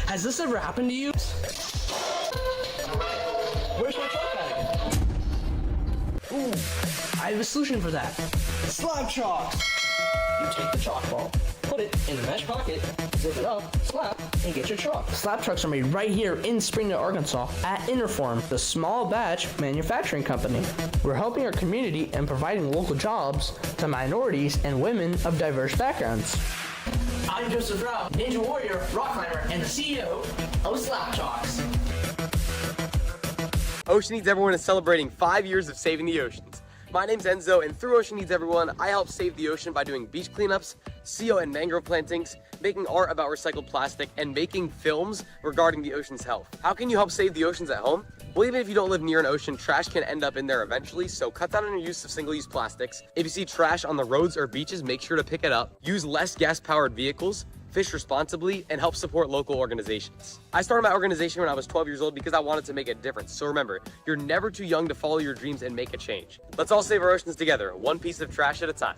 Has this ever happened to you? Where's my truck bag? Ooh, I have a solution for that. Slab chalks! You take the chalk ball, put it in the mesh pocket, zip it up, slap, and get your chalk. Slab trucks are made right here in Springdale, Arkansas at Interform, the small batch manufacturing company. We're helping our community and providing local jobs to minorities and women of diverse backgrounds. I'm Joseph Rao, Ninja Warrior, rock climber, and the CEO of Slab Chalks. Ocean Needs Everyone is celebrating 5 years of saving the oceans. My name's Enzo, and through Ocean Needs Everyone, I help save the ocean by doing beach cleanups, seal and mangrove plantings, making art about recycled plastic, and making films regarding the ocean's health. How can you help save the oceans at home? Well, even if you don't live near an ocean, trash can end up in there eventually, so cut down on your use of single-use plastics. If you see trash on the roads or beaches, make sure to pick it up. Use less gas-powered vehicles, fish responsibly, and help support local organizations. I started my organization when I was 12 years old because I wanted to make a difference. So remember, you're never too young to follow your dreams and make a change. Let's all save our oceans together, one piece of trash at a time.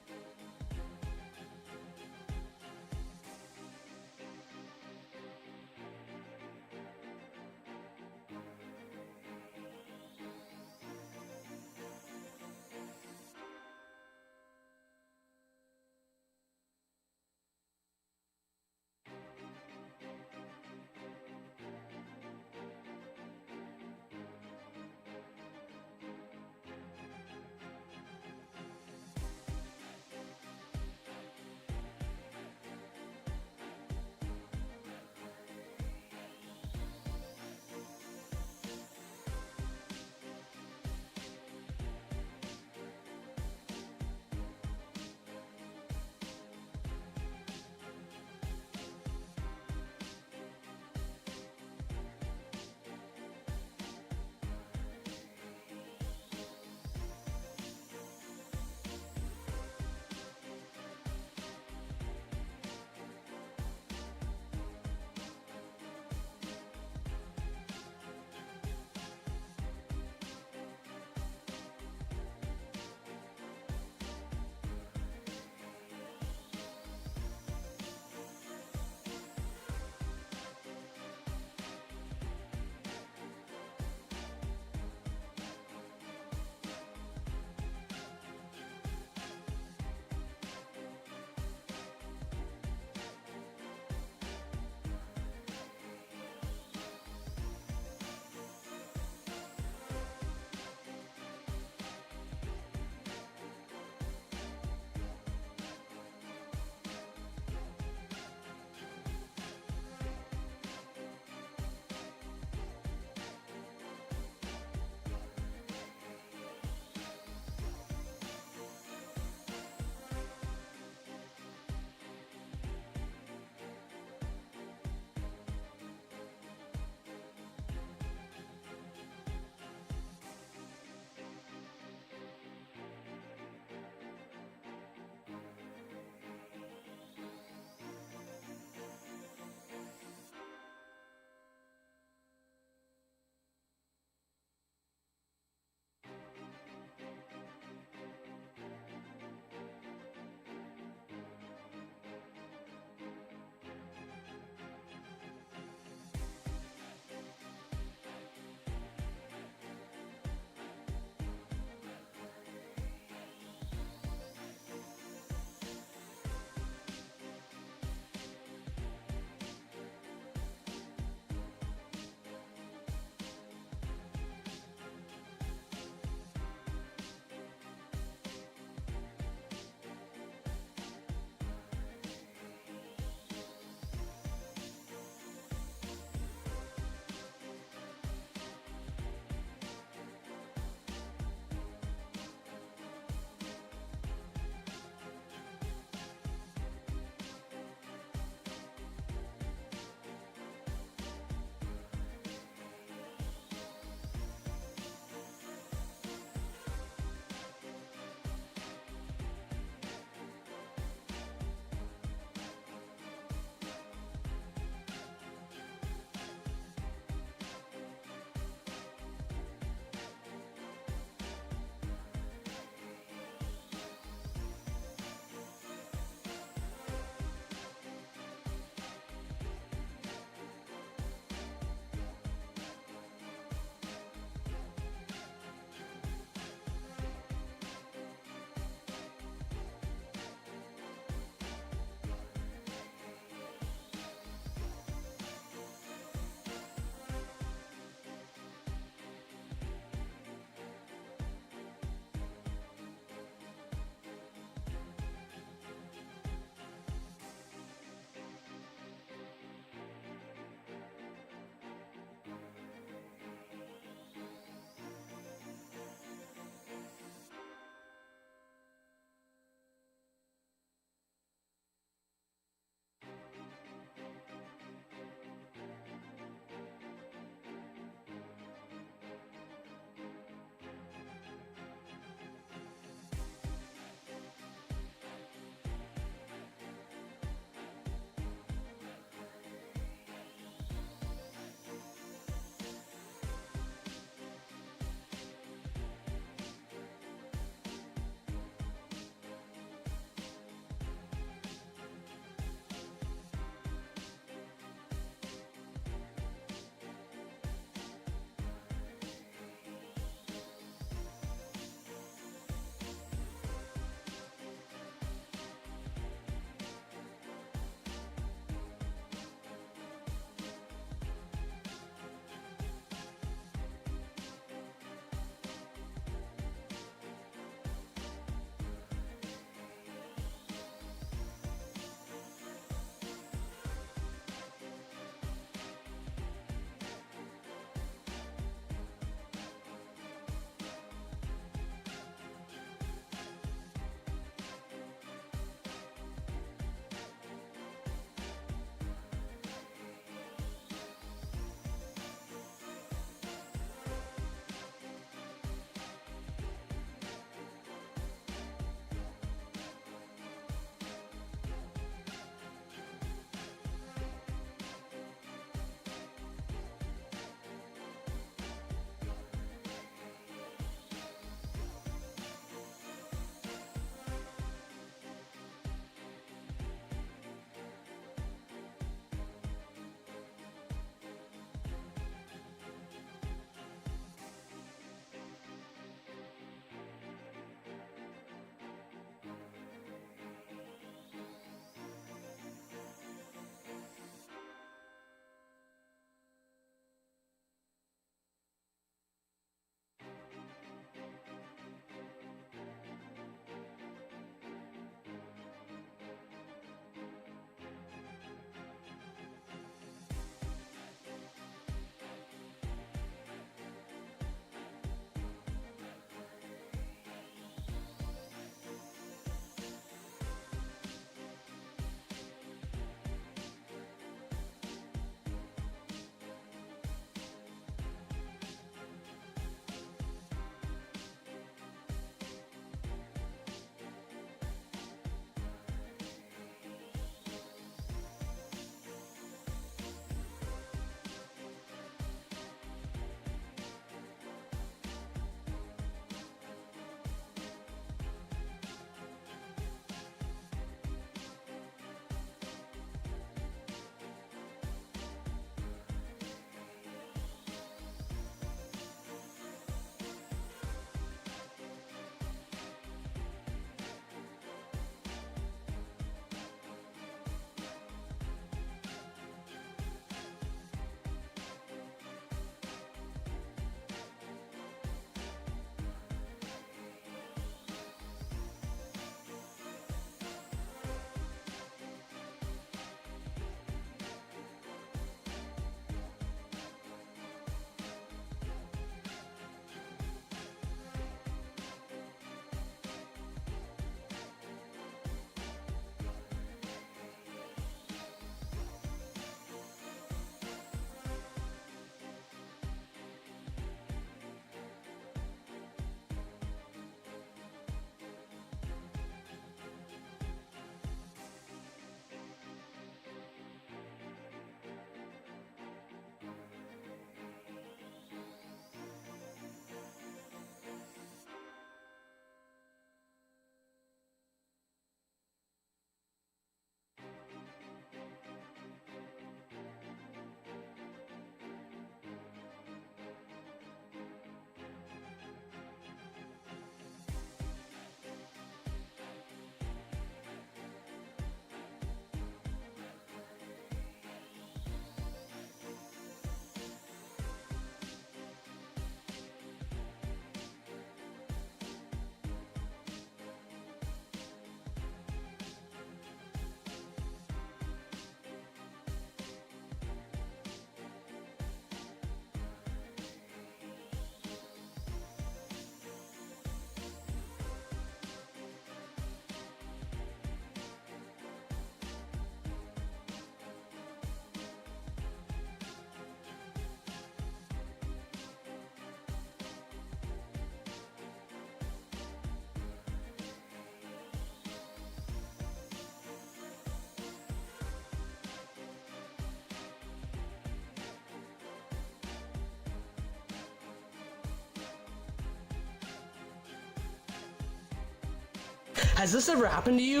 Has this ever happened to you?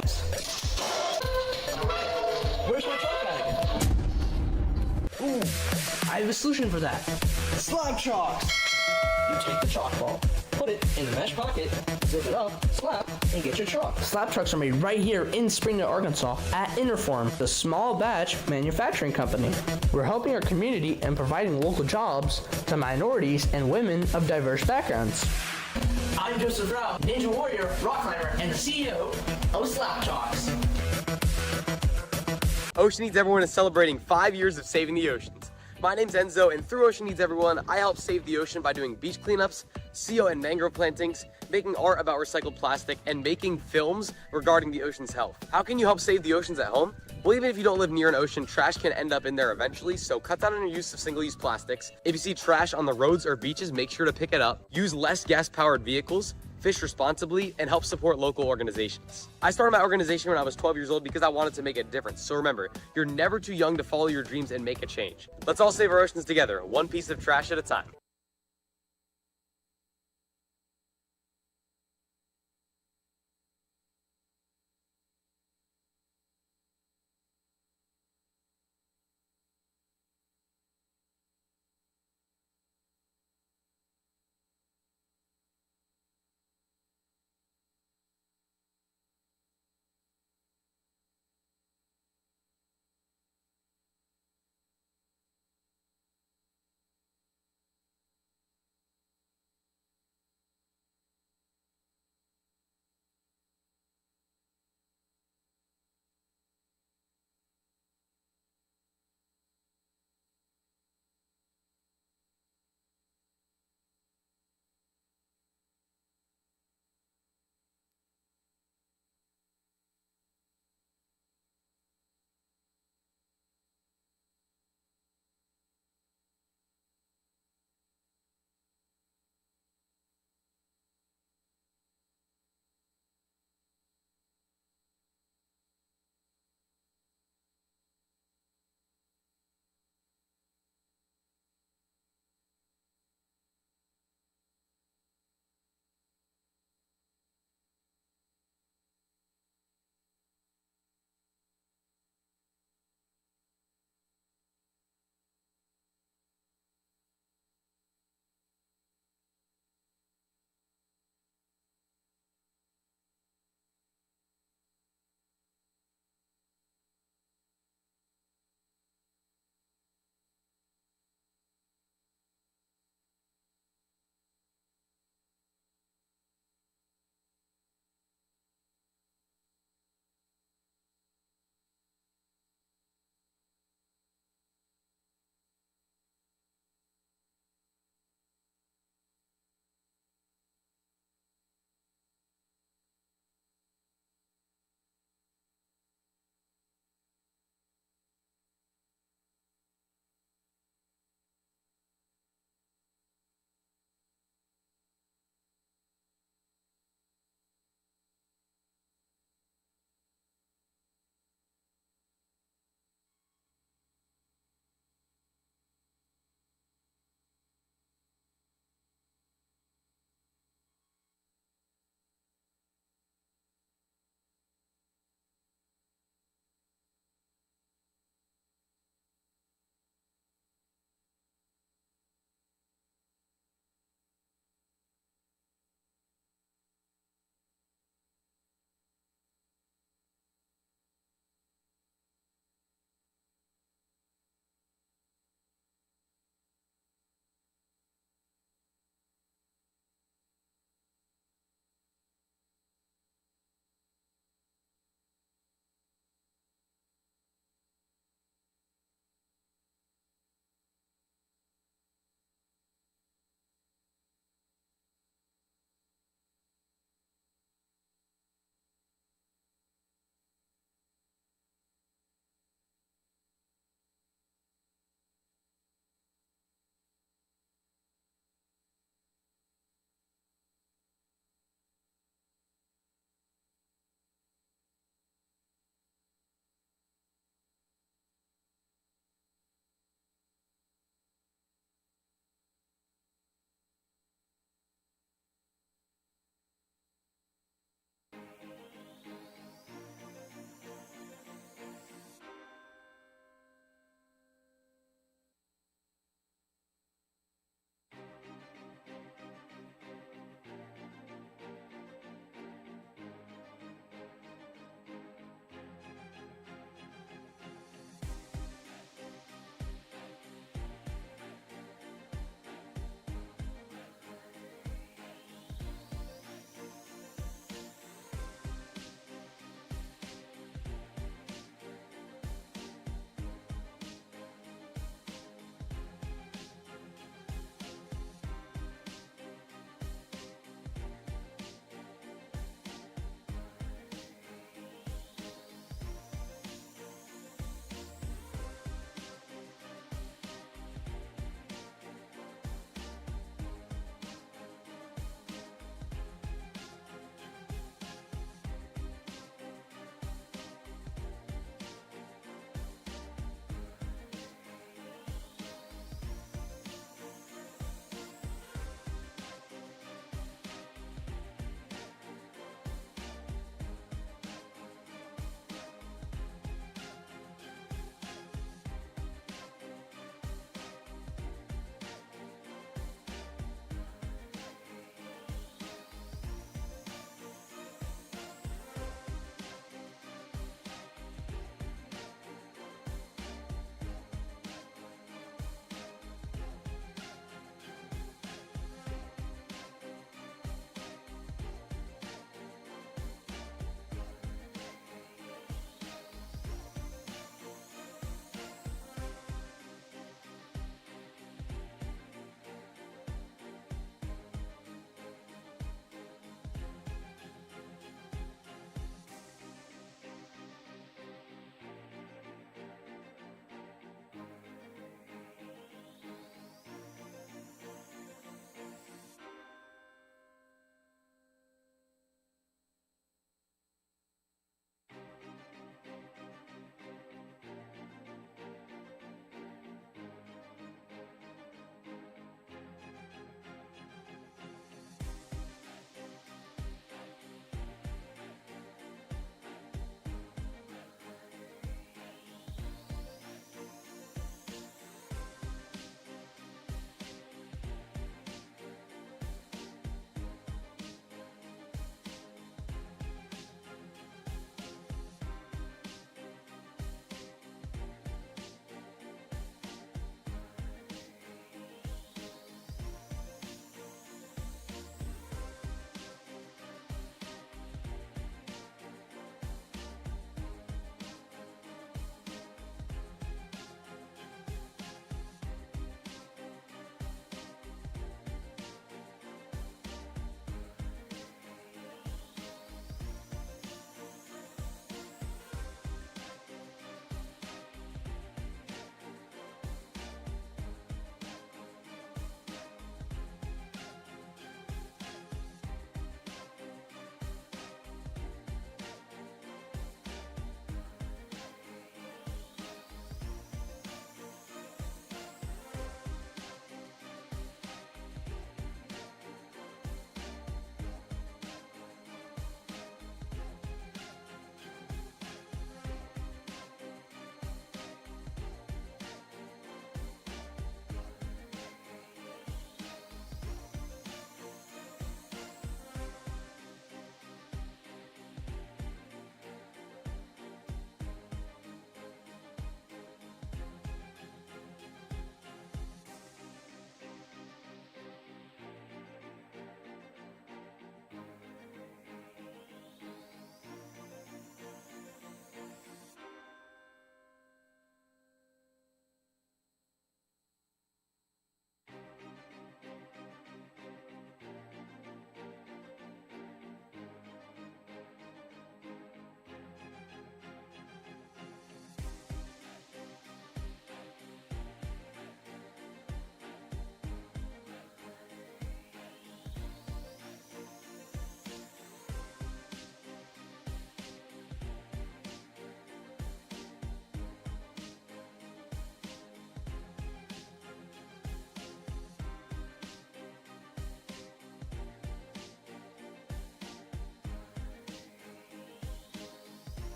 Where's my chalk bag? Ooh, I have a solution for that. Slab chalks! You take the chalk ball, put it in the mesh pocket, zip it up, slap, and get your chalk. Slab chalks are made right here in Springdale, Arkansas at Interform, the small batch manufacturing company. We're helping our community and providing local jobs to minorities and women of diverse backgrounds. I'm Joseph Rao, Ninja Warrior, rock climber, and the CEO of Slab Chalks. Ocean Needs Everyone is celebrating 5 years of saving the oceans. My name's Enzo, and through Ocean Needs Everyone, I help save the ocean by doing beach cleanups, CO and mangrove plantings, making art about recycled plastic, and making films regarding the ocean's health. How can you help save the oceans at home? Well, even if you don't live near an ocean, trash can end up in there eventually, so cut down on your use of single-use plastics. If you see trash on the roads or beaches, make sure to pick it up. Use less gas-powered vehicles, fish responsibly, and help support local organizations. I started my organization when I was 12 years old because I wanted to make a difference. So remember, you're never too young to follow your dreams and make a change. Let's all save our oceans together, one piece of trash at a time.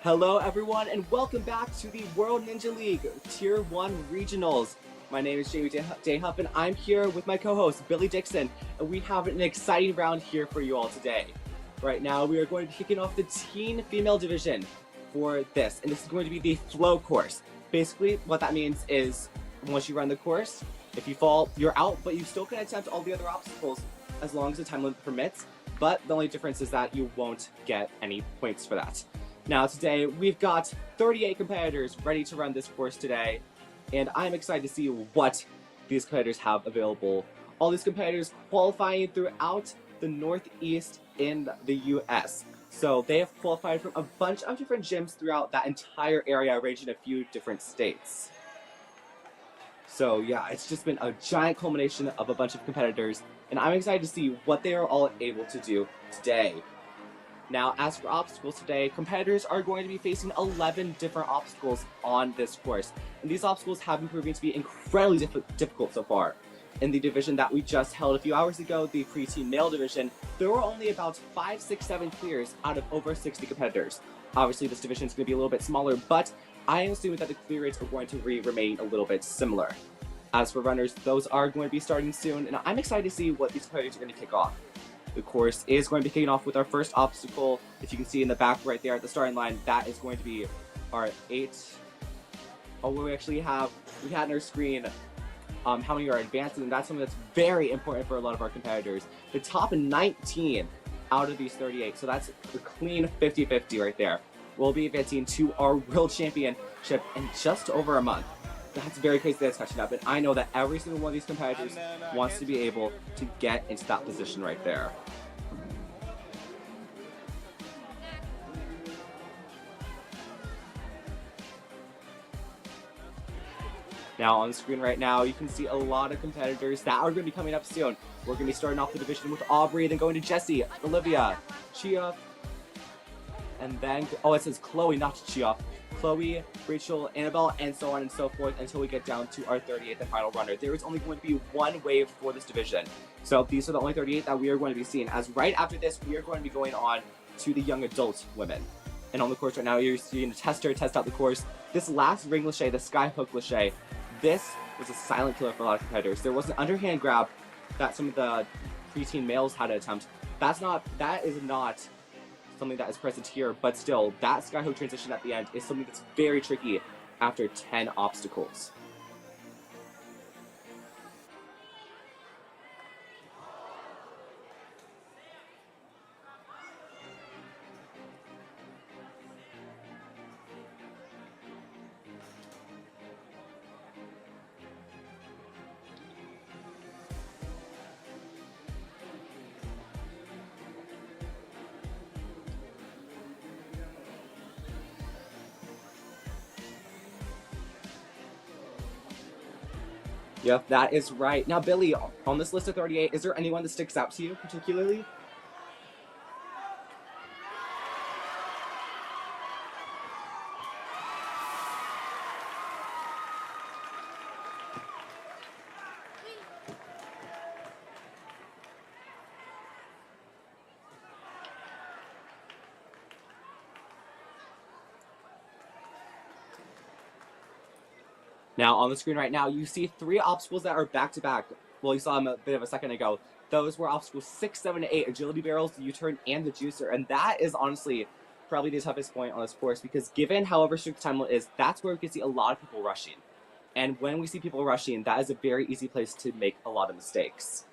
Hello everyone and welcome back to the World Ninja League Tier 1 Regionals. My name is Jamie Dayhuff and I'm here with my co-host Billy Dixon, and we have an exciting round here for you all today. Right now we are going to be kicking off the teen female division for this, and this is going to be the flow course. Basically what that means is once you run the course, if you fall, you're out, but you still can attempt all the other obstacles as long as the time limit permits, but the only difference is that you won't get any points for that. Now today, we've got 38 competitors ready to run this course today, and I'm excited to see what these competitors have available. All these competitors qualifying throughout the Northeast in the US. So they have qualified from a bunch of different gyms throughout that entire area, ranging a few different states. So yeah, it's just been a giant culmination of a bunch of competitors, and I'm excited to see what they are all able to do today. Now, as for obstacles today, competitors are going to be facing 11 different obstacles on this course, and these obstacles have been proving to be incredibly difficult so far. In the division that we just held a few hours ago, the preteen male division, there were only about 5, 6, 7 clears out of over 60 competitors. Obviously, this division is going to be a little bit smaller, but I am assuming that the clear rates are going to remain a little bit similar. As for runners, those are going to be starting soon, and I'm excited to see what these competitors are going to kick off. The course is going to be kicking off with our first obstacle. If you can see in the back right there at the starting line, that is going to be our 8. Oh, we had on our screen how many are advancing, and that's something that's very important for a lot of our competitors. The top 19 out of these 38, so that's a clean 50-50 right there. We'll be advancing to our World Championship in just over a month. That's very crazy that's catching up, and I know that every single one of these competitors wants to be able to get into that position right there. Now on the screen right now, you can see a lot of competitors that are going to be coming up soon. We're going to be starting off the division with Aubrey, then going to Jessie, Olivia, Chia, and then, oh, it says Chloe, not Chia. Chloe, Rachel, Annabelle, and so on and so forth until we get down to our 38th and final runner. There is only going to be one wave for this division. So these are the only 38 that we are going to be seeing, as right after this, we are going to be going on to the young adult women. And on the course right now, you're seeing a tester test out the course. This last ring lache, the sky hook lache, this was a silent killer for a lot of competitors. There was an underhand grab that some of the preteen males had to attempt. That is not something that is present here, but still, that skyhook transition at the end is something that's very tricky after 10 obstacles. Yep, that is right. Now, Billy, on this list of 38, is there anyone that sticks out to you particularly? Now, on the screen right now, you see 3 obstacles that are back-to-back. Well, you saw them a bit of a second ago. Those were obstacles 6, 7, and 8, agility barrels, the U-turn, and the juicer. And that is honestly probably the toughest point on this course, because given however strict time limit is, that's where we can see a lot of people rushing. And when we see people rushing, that is a very easy place to make a lot of mistakes.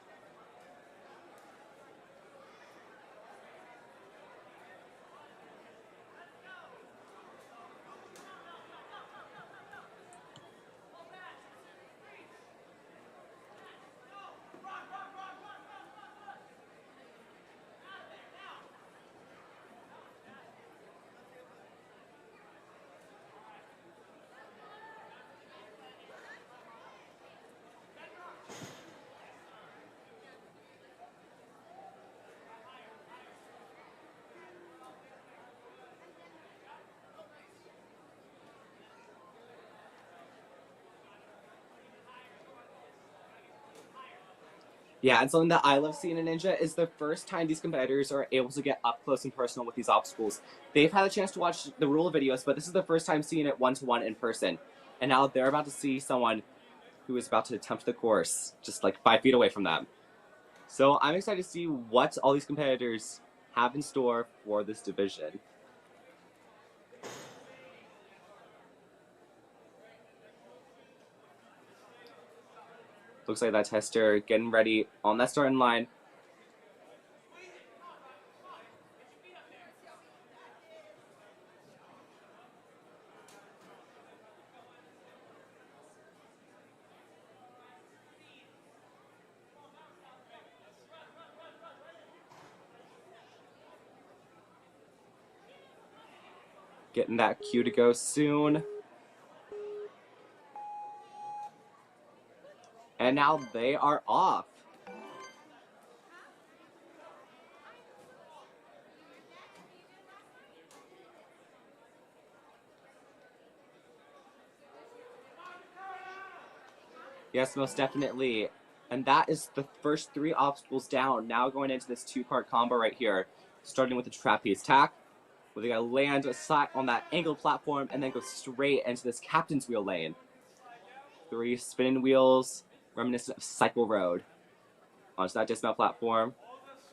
Yeah, and something that I love seeing in Ninja is the first time these competitors are able to get up close and personal with these obstacles. They've had a chance to watch the rule videos, but this is the first time seeing it one-to-one in person. And now they're about to see someone who is about to attempt the course just like 5 feet away from them. So I'm excited to see what all these competitors have in store for this division. Looks like that tester getting ready on that starting line. Getting that cue to go soon. And now they are off. Yes, most definitely. And that is the first 3 obstacles down. Now going into this 2-part combo right here. Starting with the trapeze tack, where they gotta land on that angled platform and then go straight into this captain's wheel lane. 3 spinning wheels, reminiscent of Cycle Road. Onto that dismount platform.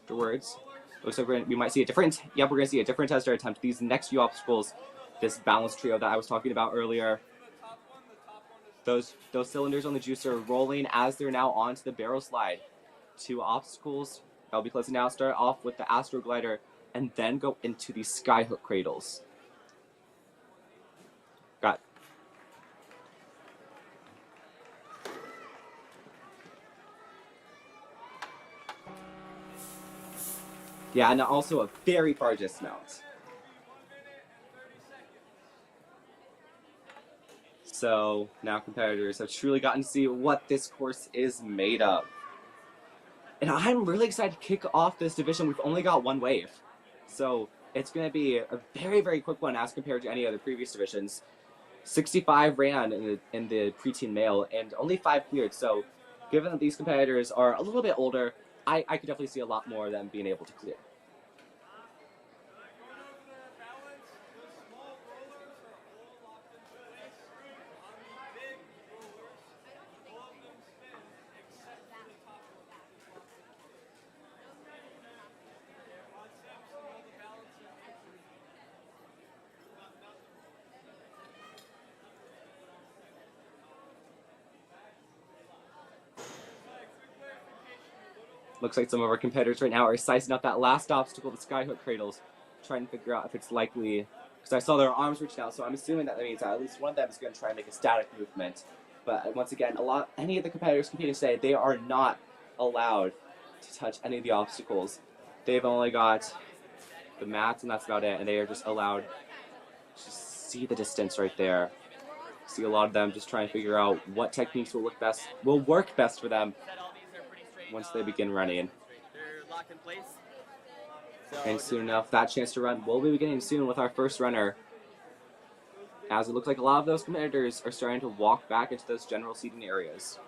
Afterwards, looks like we might see a different, we're gonna see a different tester attempt these next few obstacles. This balance trio that I was talking about earlier. Those cylinders on the juicer rolling as they're now onto the barrel slide. 2 obstacles that'll be closing now. Start off with the Astro Glider and then go into the Skyhook Cradles. Got yeah, and also a very far dismount. So now competitors have truly gotten to see what this course is made of. And I'm really excited to kick off this division. We've only got 1 wave. So it's going to be a very, very quick one as compared to any other previous divisions. 65 ran in the preteen male and only 5 cleared. So given that these competitors are a little bit older, I could definitely see a lot more of them being able to clear. Looks like some of our competitors right now are sizing up that last obstacle, the Skyhook Cradles, trying to figure out if it's likely, because I saw their arms reaching out, so I'm assuming that means that at least one of them is going to try and make a static movement. But once again, any of the competitors competing today, they are not allowed to touch any of the obstacles. They've only got the mats, and that's about it, and they are just allowed to see the distance right there. See a lot of them just trying to figure out what techniques will work best for them once they begin running. And soon enough, that chance to run will be beginning soon with our first runner. As it looks like a lot of those competitors are starting to walk back into those general seating areas.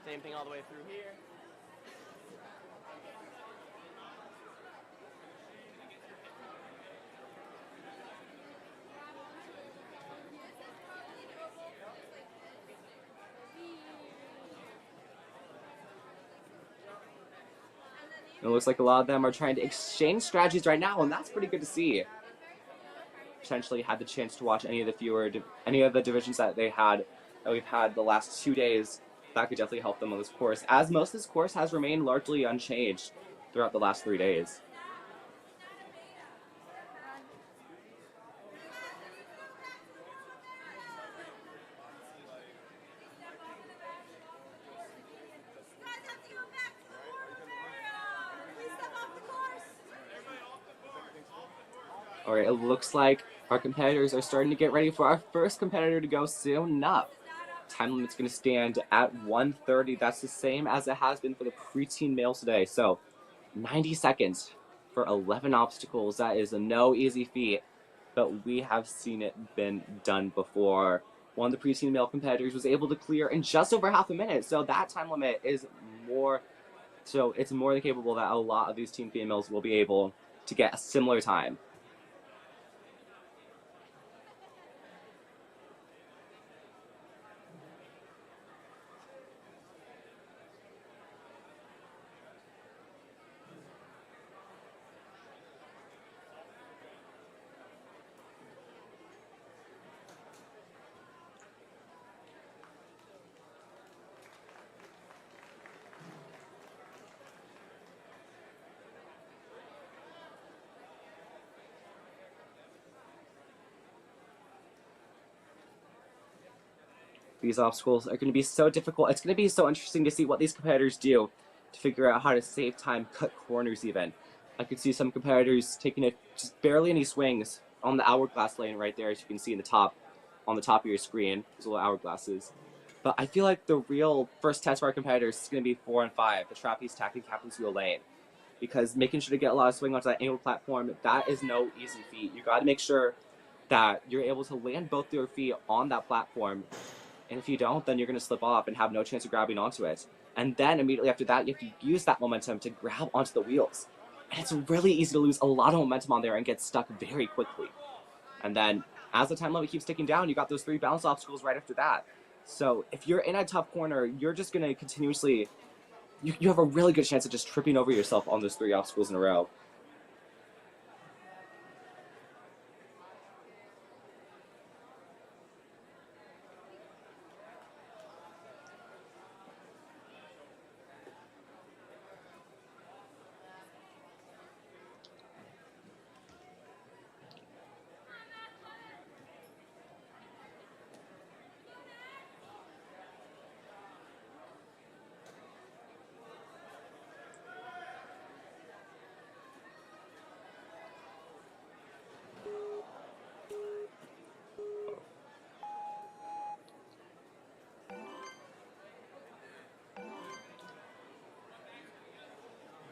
Same thing all the way through here. It looks like a lot of them are trying to exchange strategies right now, and that's pretty good to see. Potentially had the chance to watch any of the divisions that we've had the last 2 days. That could definitely help them on this course, as most of this course has remained largely unchanged throughout the last 3 days. Alright, it looks like our competitors are starting to get ready for our first competitor to go soon enough. Time limit's going to stand at 1:30. That's the same as it has been for the preteen males today. So 90 seconds for 11 obstacles. That is no easy feat, but we have seen it been done before. One of the preteen male competitors was able to clear in just over half a minute. So that time limit is more, so it's more than capable that a lot of these teen females will be able to get a similar time. These obstacles are going to be so difficult. It's going to be so interesting to see what these competitors do to figure out how to save time, cut corners even. I could see some competitors taking it just barely any swings on the hourglass lane right there, as you can see in the top, on the top of your screen, those little hourglasses. But I feel like the real first test for our competitors is going to be 4 and 5, the trapeze, tack, and captain's wheel lane. Because making sure to get a lot of swing onto that angled platform, that is no easy feat. You got to make sure that you're able to land both your feet on that platform. And if you don't, then you're going to slip off and have no chance of grabbing onto it. And then immediately after that, you have to use that momentum to grab onto the wheels. And it's really easy to lose a lot of momentum on there and get stuck very quickly. And then as the time limit keeps ticking down, you got those 3 balance obstacles right after that. So if you're in a tough corner, you're just going to continuously, you have a really good chance of just tripping over yourself on those 3 obstacles in a row.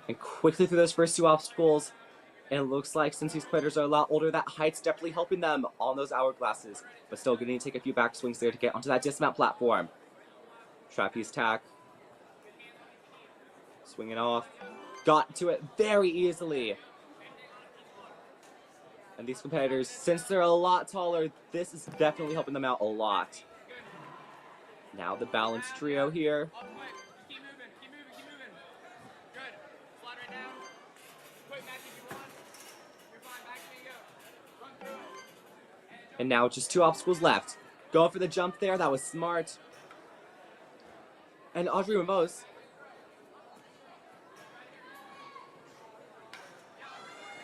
And quickly through those first 2 obstacles, and it looks like since these players are a lot older, that height's definitely helping them on those hourglasses. But still going to take a few back swings there to get onto that dismount platform. Trapeze tack. Swinging off. Got to it very easily. And these competitors, since they're a lot taller, this is definitely helping them out a lot. Now the balance trio here. And now just 2 obstacles left. Going for the jump there. That was smart. And Audrey Ramos.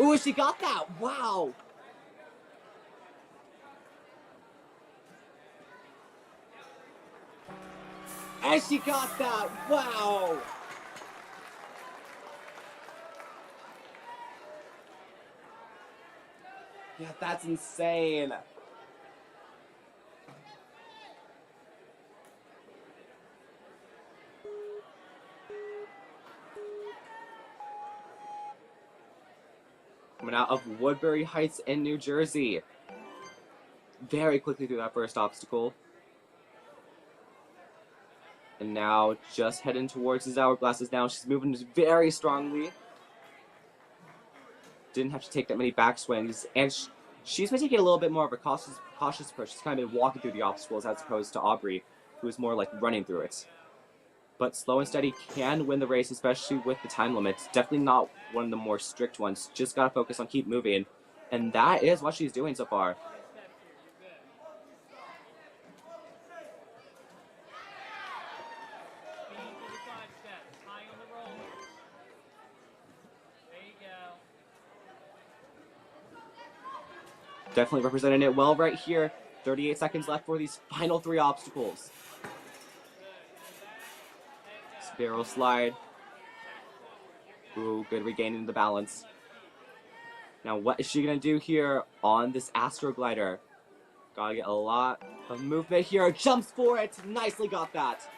Ooh, she got that. Wow. And she got that. Wow. Yeah, that's insane. Coming out of Woodbury Heights in New Jersey. Very quickly through that first obstacle. And now just heading towards his hourglasses now. She's moving very strongly. Didn't have to take that many backswings. And she's been taking a little bit more of a cautious approach. She's kind of been walking through the obstacles as opposed to Aubrey, who is more like running through it. But slow and steady can win the race, especially with the time limits. Definitely not one of the more strict ones. Just gotta focus on keep moving. And that is what she's doing so far. Definitely representing it well right here. 38 seconds left for these final 3 obstacles. Spiral slide. Ooh, good regaining the balance. Now what is she going to do here on this Astro Glider? Gotta get a lot of movement here. Jumps for it. Nicely got that.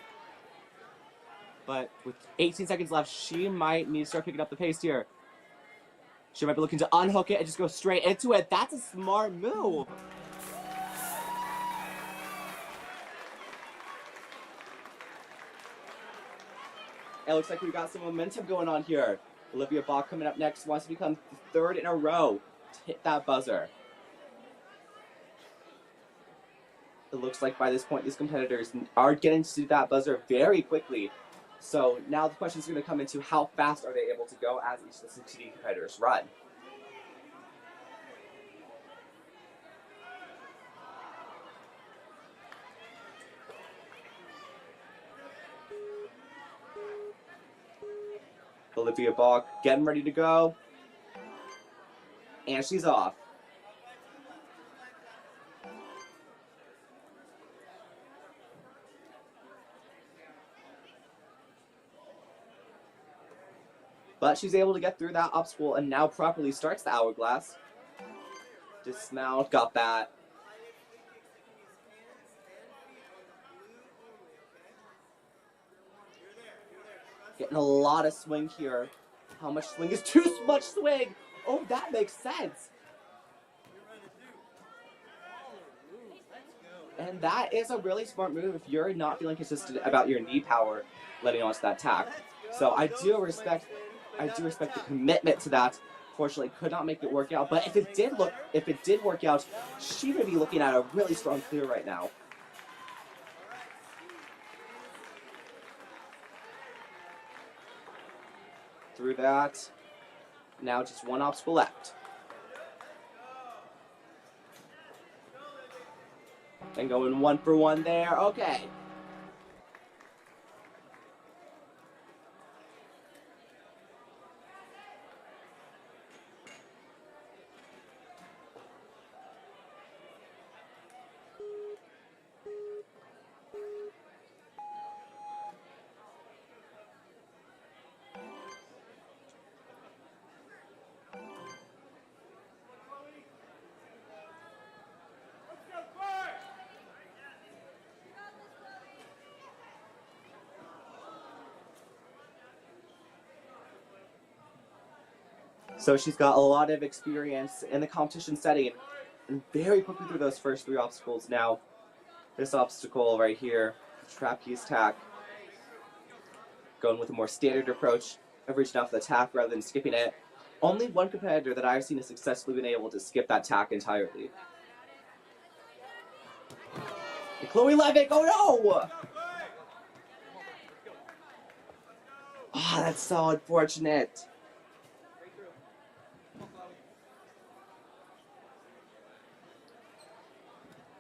But with 18 seconds left, she might need to start picking up the pace here. She might be looking to unhook it and just go straight into it. That's a smart move. It looks like we've got some momentum going on here. Olivia Bach coming up next, wants to become the third in a row to hit that buzzer. It looks like by this point, these competitors are getting to that buzzer very quickly. So now the question is going to come into how fast are they able to go as each of the succeeding competitors run. Olivia Bach getting ready to go. And she's off. But she's able to get through that obstacle and now properly starts the hourglass. Dismount, got that. Getting a lot of swing here. How much swing is too much swing? Oh, that makes sense. And that is a really smart move if you're not feeling consistent about your knee power letting onto that tack. So I do respect the commitment to that. Fortunately, could not make it work out. But if it did work out, she would be looking at a really strong clear right now. Through that. Now just one obstacle left. And going 1 for 1 there. Okay. So she's got a lot of experience in the competition setting and very quickly through those first 3 obstacles. Now, this obstacle right here, trapeze tack, going with a more standard approach of reaching out for the tack rather than skipping it. Only one competitor that I've seen has successfully been able to skip that tack entirely. And Chloe Levick, oh no! Ah, that's so unfortunate.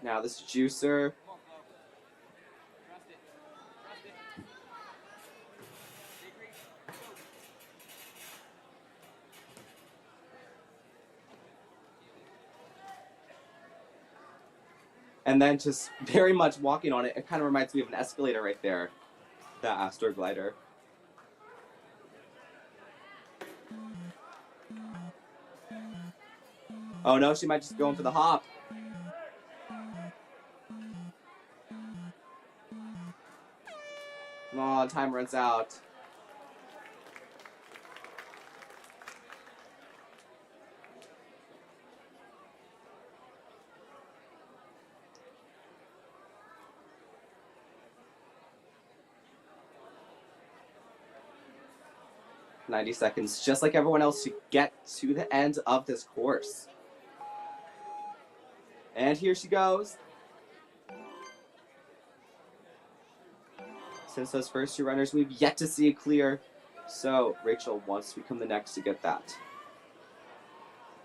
Now this juicer. And then just very much walking on it. It kind of reminds me of an escalator right there. That Astro glider. Oh no, she might just go in for the hop. Oh, time runs out. "90 seconds, just like everyone else, to get to the end of this course." And here she goes. Since those first 2 runners, we've yet to see it clear. So Rachel wants to become the next to get that.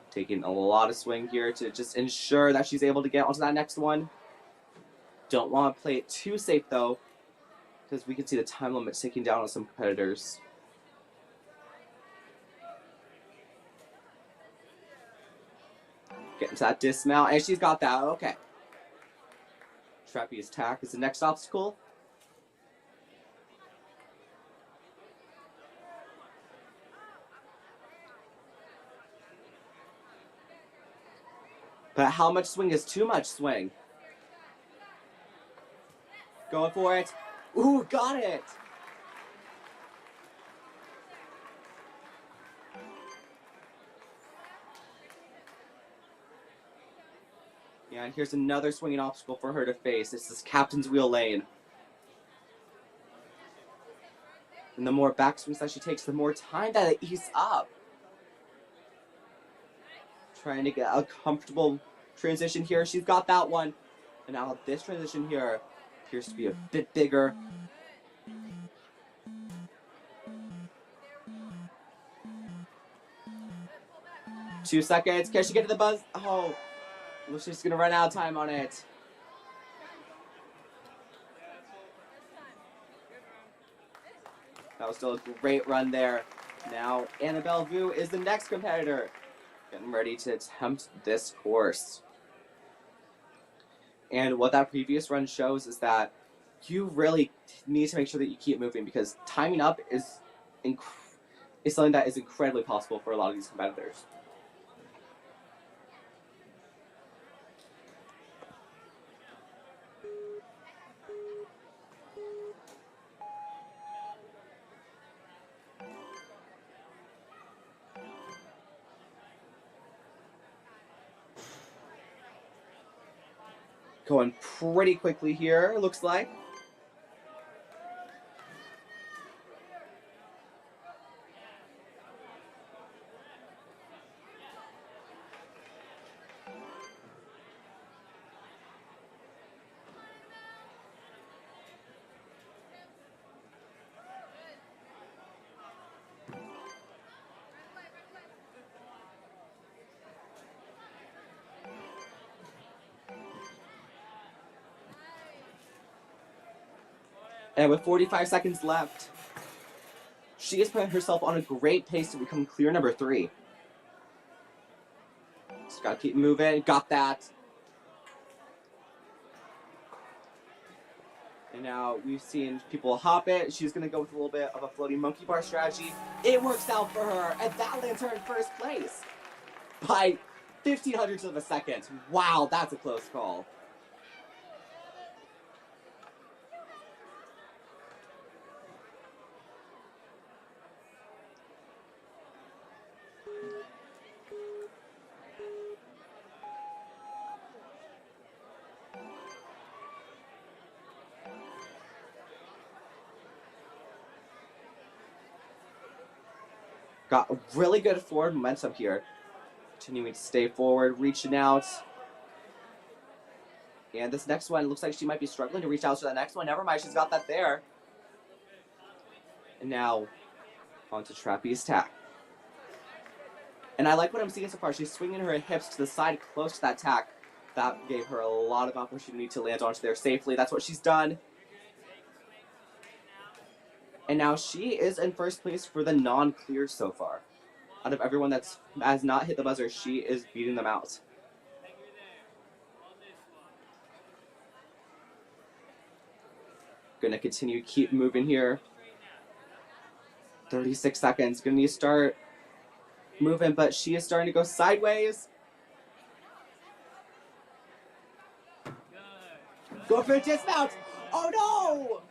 Taking a lot of swing here to just ensure that she's able to get onto that next one. Don't want to play it too safe though, because we can see the time limit ticking down on some competitors. Getting to that dismount, and she's got that, okay. Trapeze tack is the next obstacle. But how much swing is too much swing? Going for it. Ooh, got it. Yeah, and here's another swinging obstacle for her to face. This is Captain's Wheel Lane. And the more backswings that she takes, the more time that it eats up. Trying to get a comfortable transition here. She's got that one. And now this transition here appears to be a bit bigger. Two seconds. Can she get to the buzz? Oh, looks like she's going to run out of time on it. That was still a great run there. Now, Annabelle Vu is the next competitor. Getting ready to attempt this course. And what that previous run shows is that you really need to make sure that you keep moving, because timing up is something that is incredibly possible for a lot of these competitors. Going pretty quickly here, looks like. And with 45 seconds left, she has put herself on a great pace to become clear number 3. Just gotta keep moving. Got that. And now we've seen people hop it. She's gonna go with a little bit of a floating monkey bar strategy. It works out for her, and that lands her in first place by 0.15 of a second. Wow, that's a close call. Got really good forward momentum here. Continuing to stay forward, reaching out. And this next one looks like she might be struggling to reach out to the next one. Never mind, she's got that there. And now, onto trapeze tack. And I like what I'm seeing so far. She's swinging her hips to the side close to that tack. That gave her a lot of opportunity to land onto there safely. That's what she's done. And now she is in first place for the non-clear so far. Out of everyone that has not hit the buzzer, she is beating them out. Gonna continue, keep moving here. 36 seconds. Gonna need to start moving, but she is starting to go sideways. Go for a dismount. Oh no!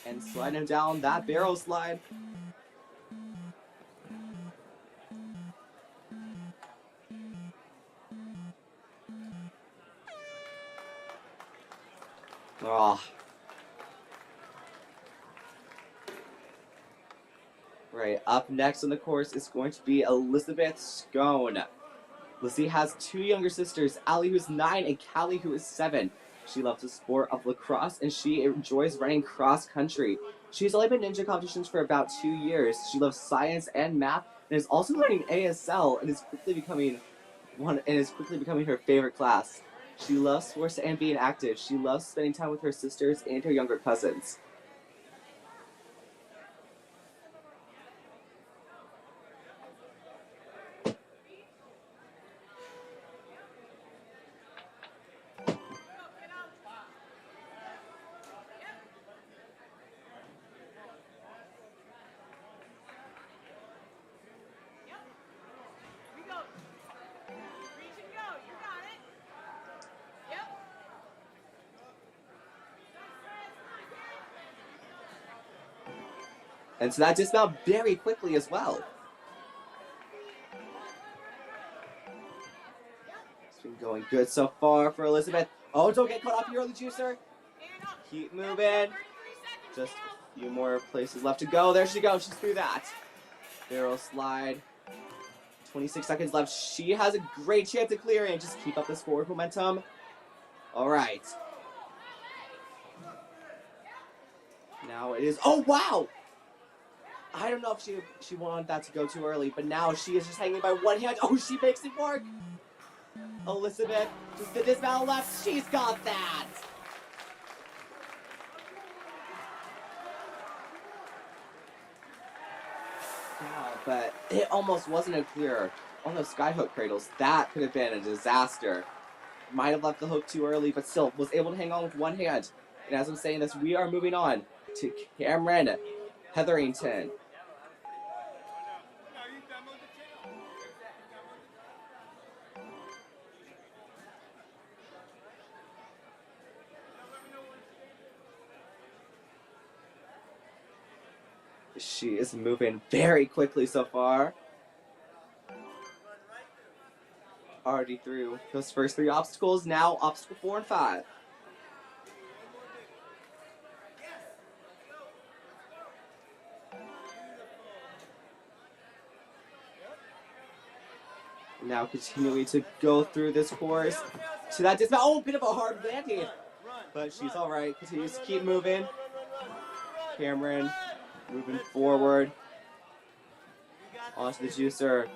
And slide him down that barrel slide. Oh. Right, up next on the course is going to be Elizabeth Scone. Lizzie has 2 younger sisters, Allie who's 9 and Callie who is 7. She loves the sport of lacrosse and she enjoys running cross country. She's only been in ninja competitions for about 2 years. She loves science and math and is also learning ASL and is quickly becoming her favorite class. She loves sports and being active. She loves spending time with her sisters and her younger cousins. And so that dismount very quickly as well. It's been going good so far for Elizabeth. Oh, don't get caught off your early juicer. Keep moving. Just a few more places left to go. There she goes. She's through that. Barrel slide. 26 seconds left. She has a great chance of clearing. Just keep up this forward momentum. All right. Now it is. Oh, wow. I don't know if she wanted that to go too early, but now she is just hanging by one hand. Oh, she makes it work. Elizabeth, just the dismount left. She's got that. Yeah, but it almost wasn't a clear on those skyhook cradles. That could have been a disaster. Might have left the hook too early, but still was able to hang on with one hand. And as I'm saying this, we are moving on to Cameron Hetherington. She is moving very quickly so far. Already through those first 3 obstacles. Now obstacle 4 and 5. Now continuing to go through this course to that dismount. Oh, bit of a hard landing, but she's all right. Continues to keep moving. Cameron moving forward onto the juicer.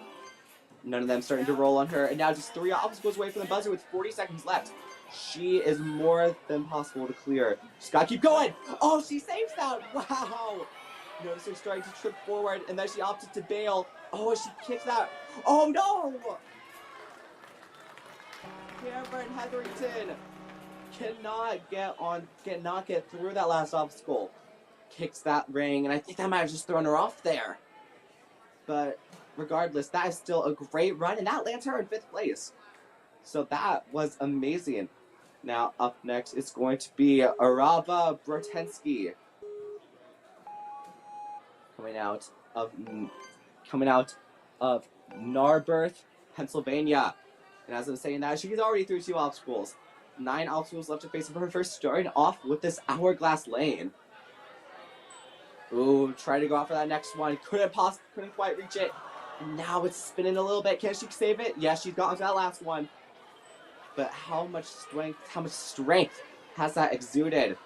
None of them starting to roll on her, and now just 3 obstacles away from the buzzer with 40 seconds left. She is more than possible to clear. She's got to keep going. Oh, she saves that. Wow. Notice her starting to trip forward, and then she opted to bail. Oh, she kicks that. Oh, no. Cameron Hetherington cannot get through that last obstacle. Kicks that ring, and I think that might have just thrown her off there. But regardless, that is still a great run, and that lands her in 5th place. So that was amazing. Now up next is going to be Arava Brotensky. Coming out of Narberth, Pennsylvania. And as I'm saying that, she's already through 2 obstacles. 9 obstacles left to face for her first, starting off with this hourglass lane. Ooh, try to go out for that next one. Couldn't quite reach it. And now it's spinning a little bit. Can she save it? Yeah, she's gotten to that last one. But how much strength has that exuded?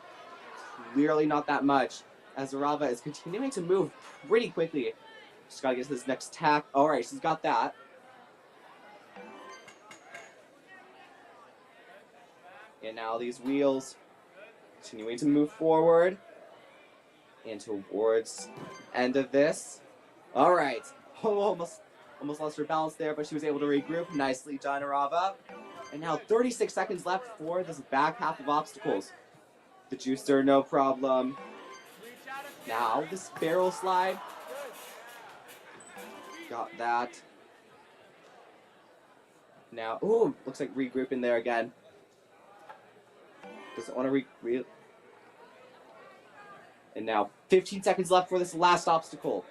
Clearly not that much, as Arava is continuing to move pretty quickly. She's got to get to this next tack. All right, she's got that. And now these wheels continuing to move forward and towards end of this. All right. Oh, almost lost her balance there, but she was able to regroup. Nicely done, Arava. And now 36 seconds left for this back half of obstacles. The juicer, no problem. Now this barrel slide. Got that. Now, ooh, looks like regrouping there again. Doesn't want to regroup. And now 15 seconds left for this last obstacle.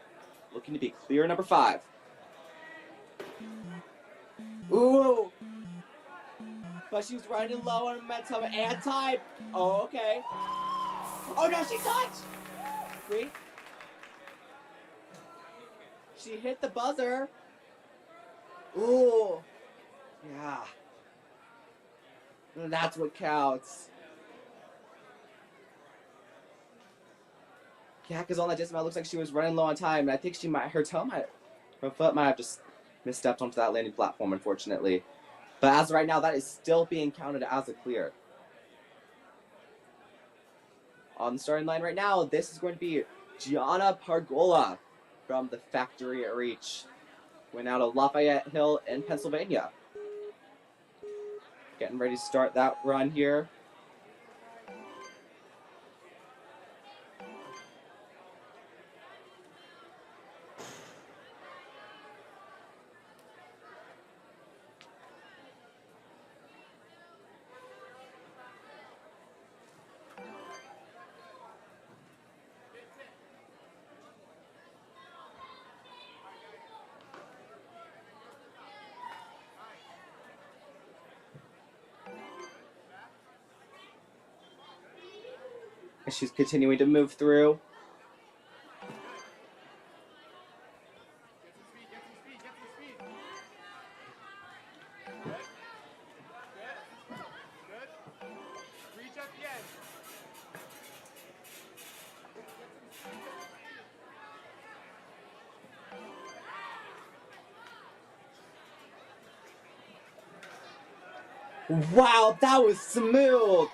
Looking to be clear number 5. Ooh! But she's running low on momentum and time. Oh, okay. Oh no, she touched! Wait. She hit the buzzer. Ooh. Yeah. That's what counts. Yeah, because on that dismount, looks like she was running low on time. And I think her foot might have just misstepped onto that landing platform, unfortunately. But as of right now, that is still being counted as a clear. On the starting line right now, this is going to be Gianna Pargola from the factory at Reach. Went out of Lafayette Hill in Pennsylvania. Getting ready to start that run here. And she's continuing to move through. Wow, that was smooth!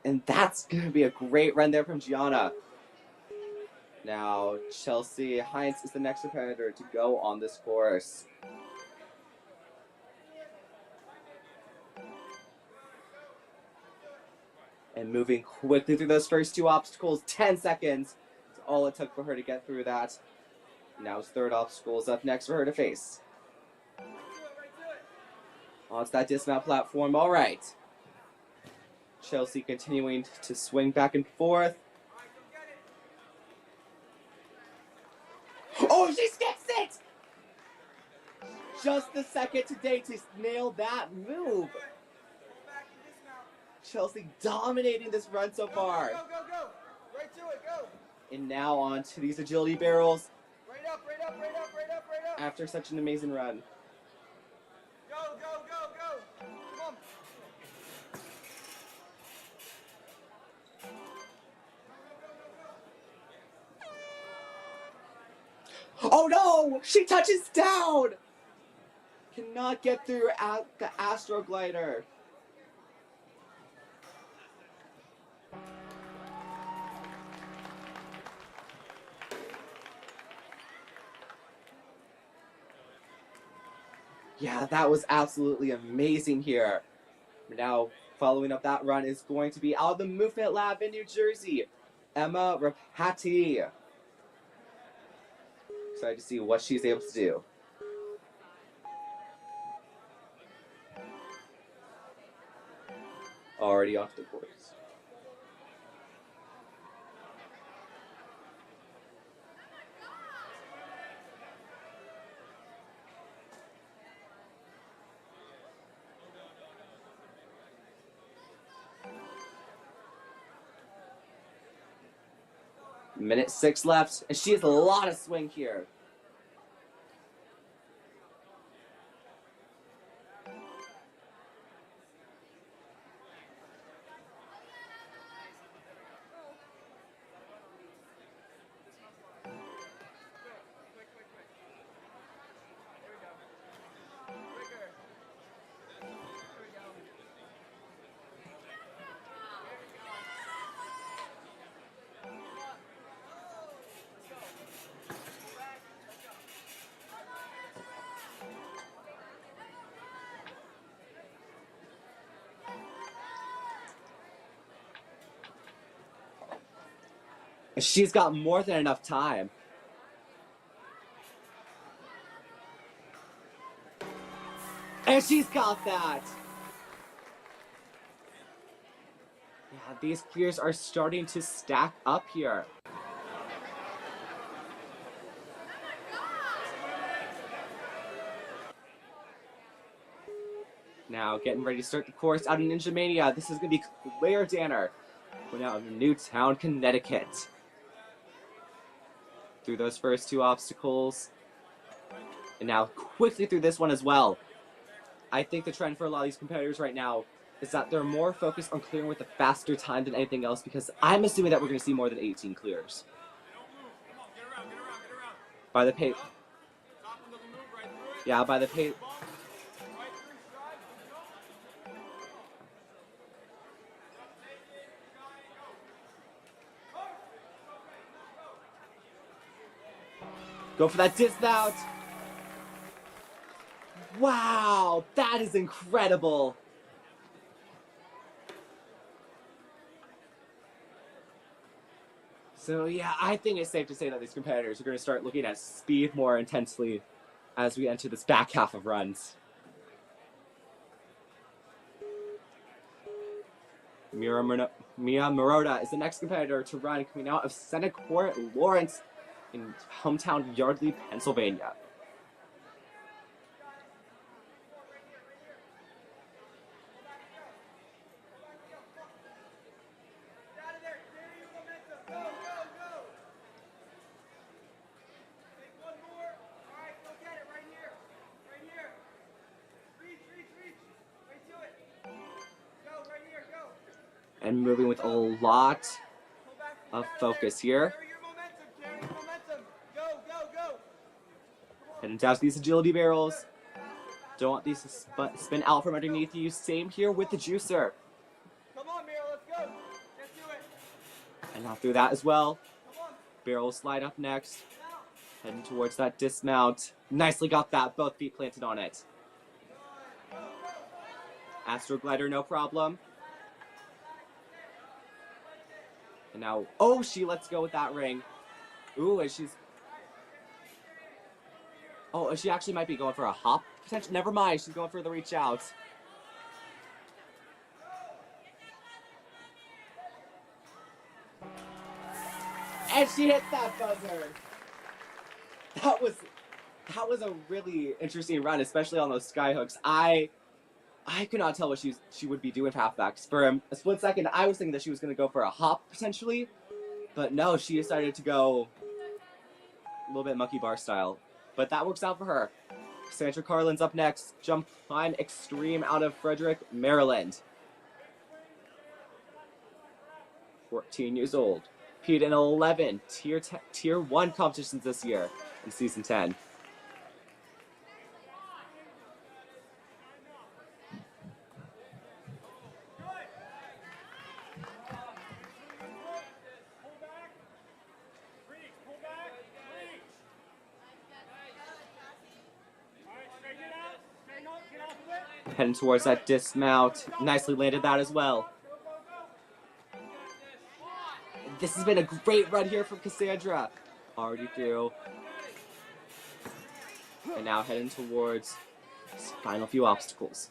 And that's going to be a great run there from Gianna. Now, Chelsea Heinz is the next competitor to go on this course. And moving quickly through those first two obstacles, 10 seconds is all it took for her to get through that. Now his third obstacle is up next for her to face. Onto that dismount platform, all right. Chelsea continuing to swing back and forth. Oh, she skips it! Just the second today to nail that move. Chelsea dominating this run so far. Go, go, go! Right to it, go! And now on to these agility barrels. Right up, right up, right up, right up, right up! After such an amazing run. Go, go, go, go! Come on! Oh no! She touches down! Cannot get through the Astro Glider. Yeah, that was absolutely amazing here. Now, following up that run is going to be out of the Movement Lab in New Jersey, Emma Rapati. Excited to see what she's able to do. Already off the course. Minute 6 left, and she has a lot of swing here. She's got more than enough time. And she's got that! Yeah, these clears are starting to stack up here. Now, getting ready to start the course out in Ninja Mania. This is going to be Claire Danner. We're now in Newtown, Connecticut. Through those first two obstacles. And now quickly through this one as well. I think the trend for a lot of these competitors right now is that they're more focused on clearing with a faster time than anything else, because I'm assuming that we're going to see more than 18 clears. By the pace. Yeah, by the pace. Go for that dismount. Wow, that is incredible. So yeah, I think it's safe to say that these competitors are going to start looking at speed more intensely as we enter this back half of runs. Mia Marotta is the next competitor to run, coming out of Senate Court Lawrence in hometown Yardley, Pennsylvania. And moving with a lot of focus here. Heading down to these agility barrels. Don't want these to spin out from underneath you. Same here with the juicer. Come on, Mira, let's go. Let's do it. And now through that as well. Barrel slide up next. Heading towards that dismount. Nicely got that. Both feet planted on it. Astro glider, no problem. And now, oh, she lets go with that ring. Ooh, and she's... Oh, she actually might be going for a hop. Potentially, never mind. She's going for the reach out. And she hits that buzzer. That was a really interesting run, especially on those sky hooks. I could not tell what she would be doing for halfbacks. For a split second, I was thinking that she was going to go for a hop, potentially. But no, she decided to go a little bit monkey bar style. But that works out for her. Sandra Carlin's up next. Jump climb extreme out of Frederick, Maryland. 14 years old. Competed in 11 tier 1 competitions this year in season 10. Heading towards that dismount. Nicely landed that as well. This has been a great run here from Cassandra. Already through. And now heading towards his final few obstacles.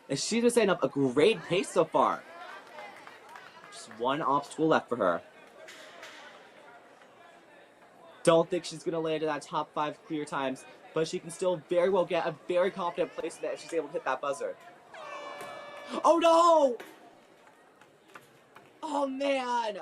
And she's been setting up a great pace so far. Just one obstacle left for her. Don't think she's going to land in that top 5 clear times, but she can still very well get a very confident placement if she's able to hit that buzzer. Oh no! Oh man!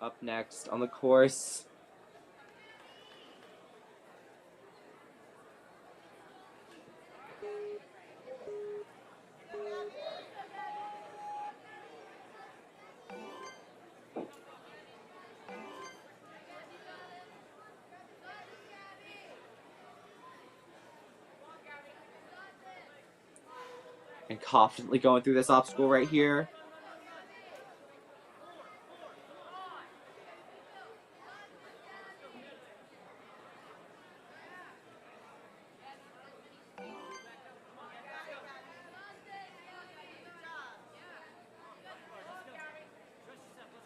Up next on the course. And confidently going through this obstacle right here.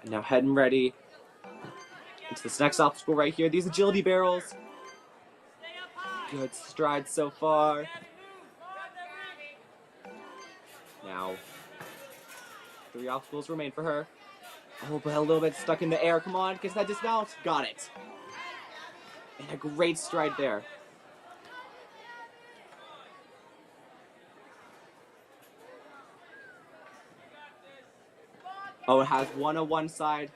And now heading ready into this next obstacle right here. These agility barrels. Good strides so far. Now, 3 obstacles remain for her. Oh, but a little bit stuck in the air. Come on, gets that dismount. Got it. And a great stride there. Oh, it has one on one side.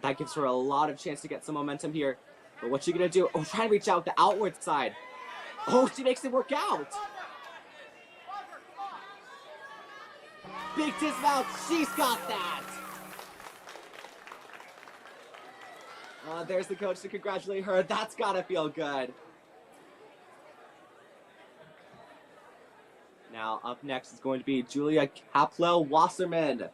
That gives her a lot of chance to get some momentum here. But what's she gonna do? Oh, try and reach out the outward side. Oh, she makes it work out. Big dismount. She's got that. There's the coach to congratulate her. That's gotta feel good. Now, up next is going to be Julia Kaplow-Wasserman.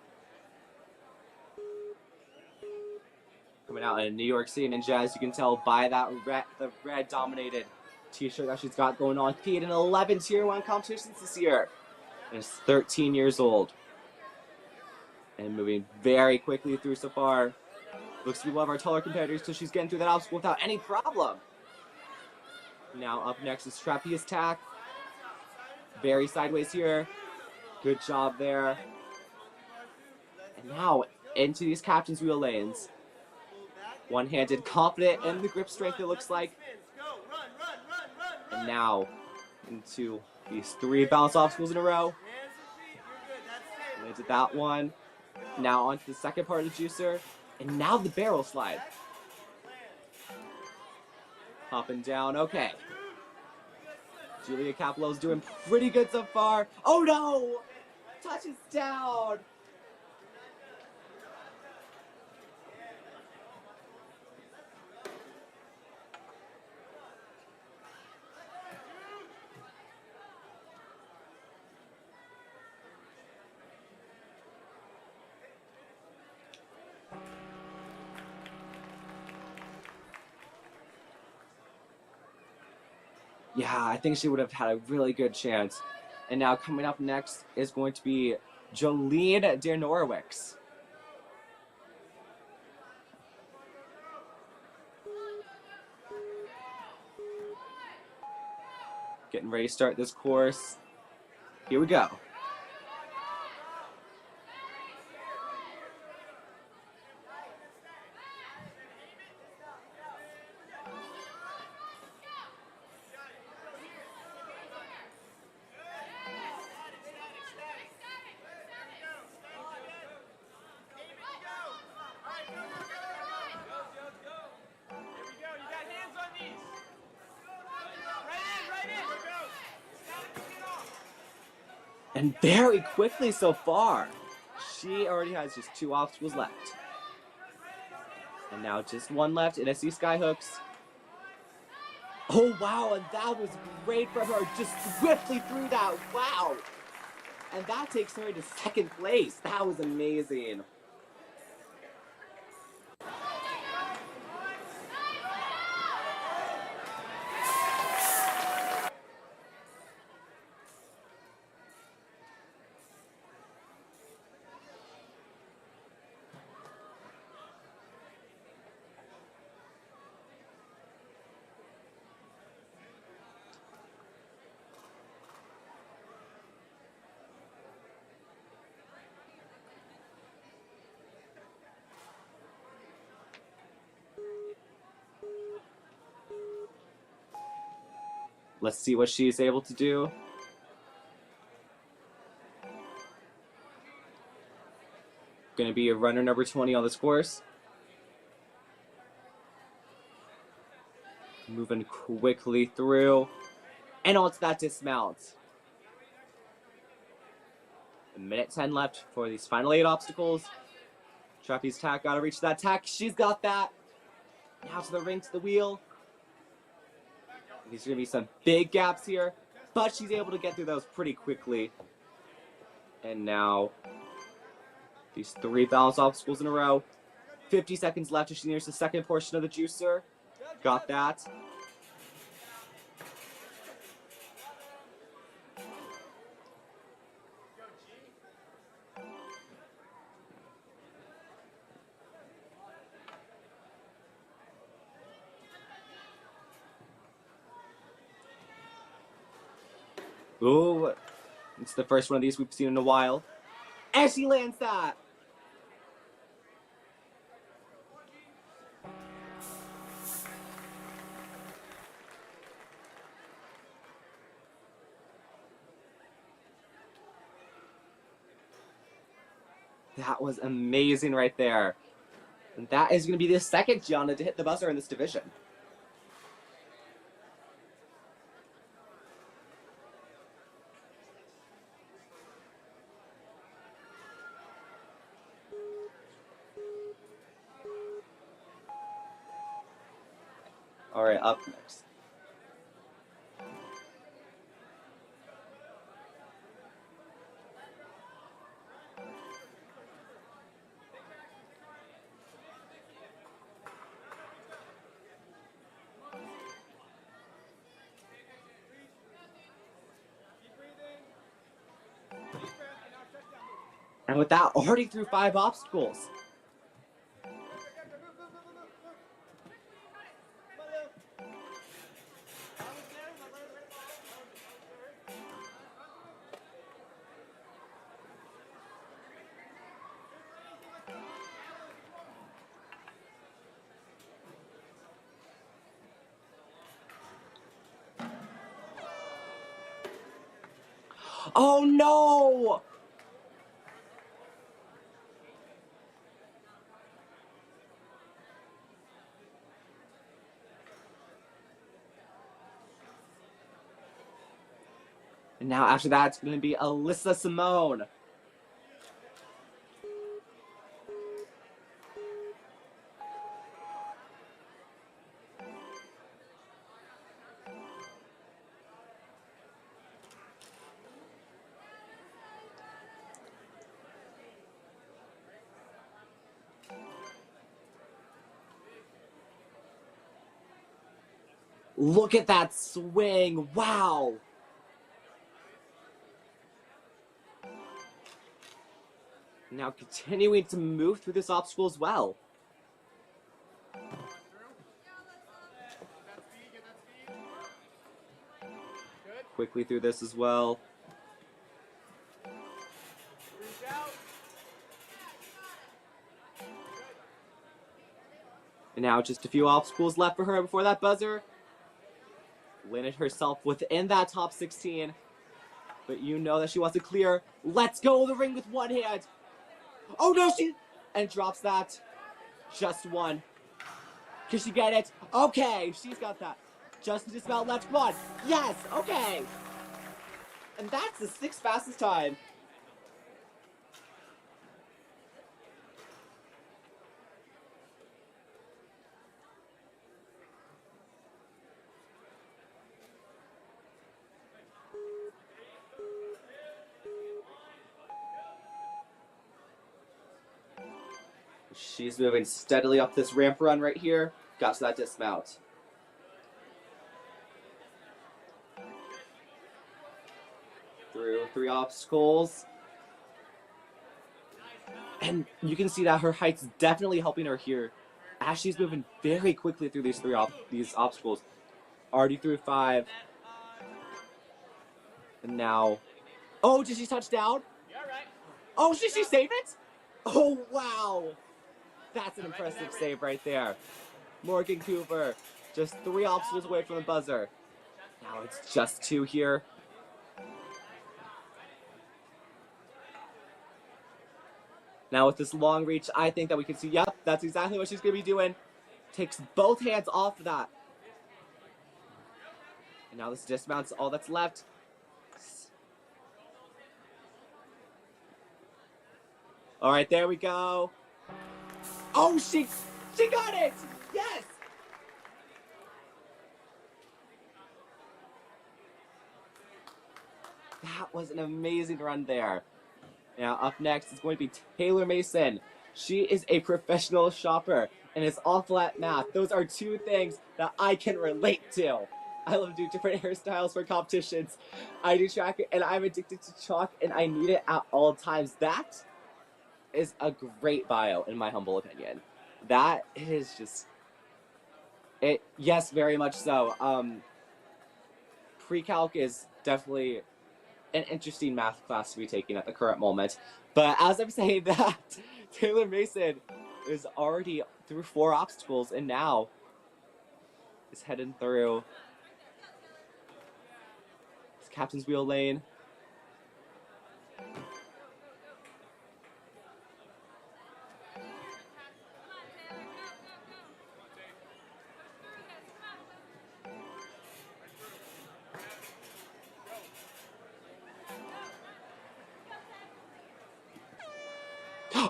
Coming out in New York City Ninja, as you can tell by that the red dominated t-shirt that she's got going on. Competed in 11 Tier 1 competitions this year. And is 13 years old. And moving very quickly through so far. Looks to be one of our taller competitors because she's getting through that obstacle without any problem. Now up next is trapeze tack. Very sideways here. Good job there. And now into these captain's wheel lanes. One-handed, confident in the grip strength, it looks like. And now into these 3 balance obstacles in a row. Landed that one. Now onto the second part of the juicer. And now the barrel slide. Hopping down, okay. Julia Capello's doing pretty good so far. Oh no! Touches down! Yeah, I think she would have had a really good chance. And now coming up next is going to be Jolene de Norwix. Getting ready to start this course. Here we go. And very quickly so far. She already has just 2 obstacles left. And now just 1 left, and I see skyhooks. Oh wow, and that was great from her, just swiftly through that, wow! And that takes her to 2nd place, that was amazing. Let's see what she's able to do. Gonna be a runner number 20 on this course. Moving quickly through. And onto that dismount. 1:10 left for these final 8 obstacles. Trapeze tack, gotta reach that tack. She's got that. Now to the ring, to the wheel. These are gonna be some big gaps here, but she's able to get through those pretty quickly. And now, these 3 balance obstacles in a row. 50 seconds left as she nears the 2nd portion of the juicer. Got that. Ooh, it's the first one of these we've seen in a while. And she lands that! That was amazing right there. And that is going to be the 2nd Gianna to hit the buzzer in this division. All right, up next. And with that, already through 5 obstacles. Oh no! And now after that, it's going to be Alyssa Simone. Look at that swing. Wow. Now continuing to move through this obstacle as well. Quickly through this as well. And now just a few obstacles left for her before that buzzer. Landed herself within that top 16. But you know that she wants to clear. Let's go the ring with one hand. Oh no, and drops that. Just one. Can she get it? Okay, she's got that. Just about left. Come on. Yes, okay. And that's the 6th fastest time. She's moving steadily up this ramp run right here. Got to that dismount. Through 3 obstacles. And you can see that her height's definitely helping her here, as she's moving very quickly through these these obstacles. Already through 5. And now... Oh, did she touch down? Oh, did she save it? Oh, wow. That's an impressive save right there. Morgan Cooper, just 3 obstacles away from the buzzer. Now it's just 2 here. Now with this long reach, I think that we can see, yep, that's exactly what she's going to be doing. Takes both hands off of that. And now this dismounts all that's left. All right, there we go. Oh, she got it! Yes! That was an amazing run there. Now, up next is going to be Taylor Mason. She is a professional shopper and is awful at math. Those are 2 things that I can relate to. I love to do different hairstyles for competitions. I do track and I'm addicted to chalk and I need it at all times. That is a great bio, in my humble opinion. That is just... it. Yes, very much so. Pre-calc is definitely an interesting math class to be taking at the current moment. But as I'm saying that, Taylor Mason is already through 4 obstacles and now is heading through this captain's wheel lane.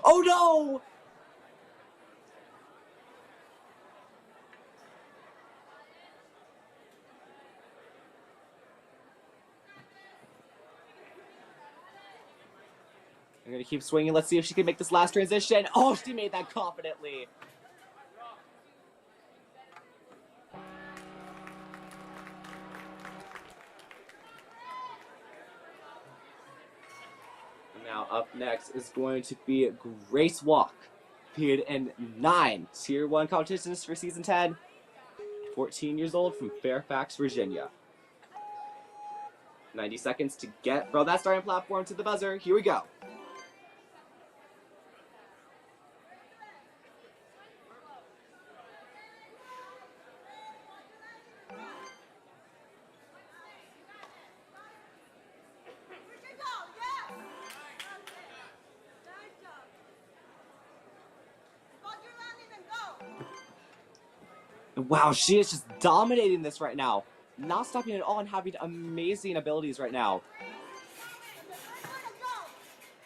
Oh no! I'm gonna keep swinging. Let's see if she can make this last transition. Oh, she made that confidently. And Now up next is going to be Grace Walk. Appeared in 9 Tier 1 competitions for Season 10. 14 years old from Fairfax, Virginia. 90 seconds to get from that starting platform to the buzzer. Here we go. Wow, she is just dominating this right now. Not stopping at all and having amazing abilities right now.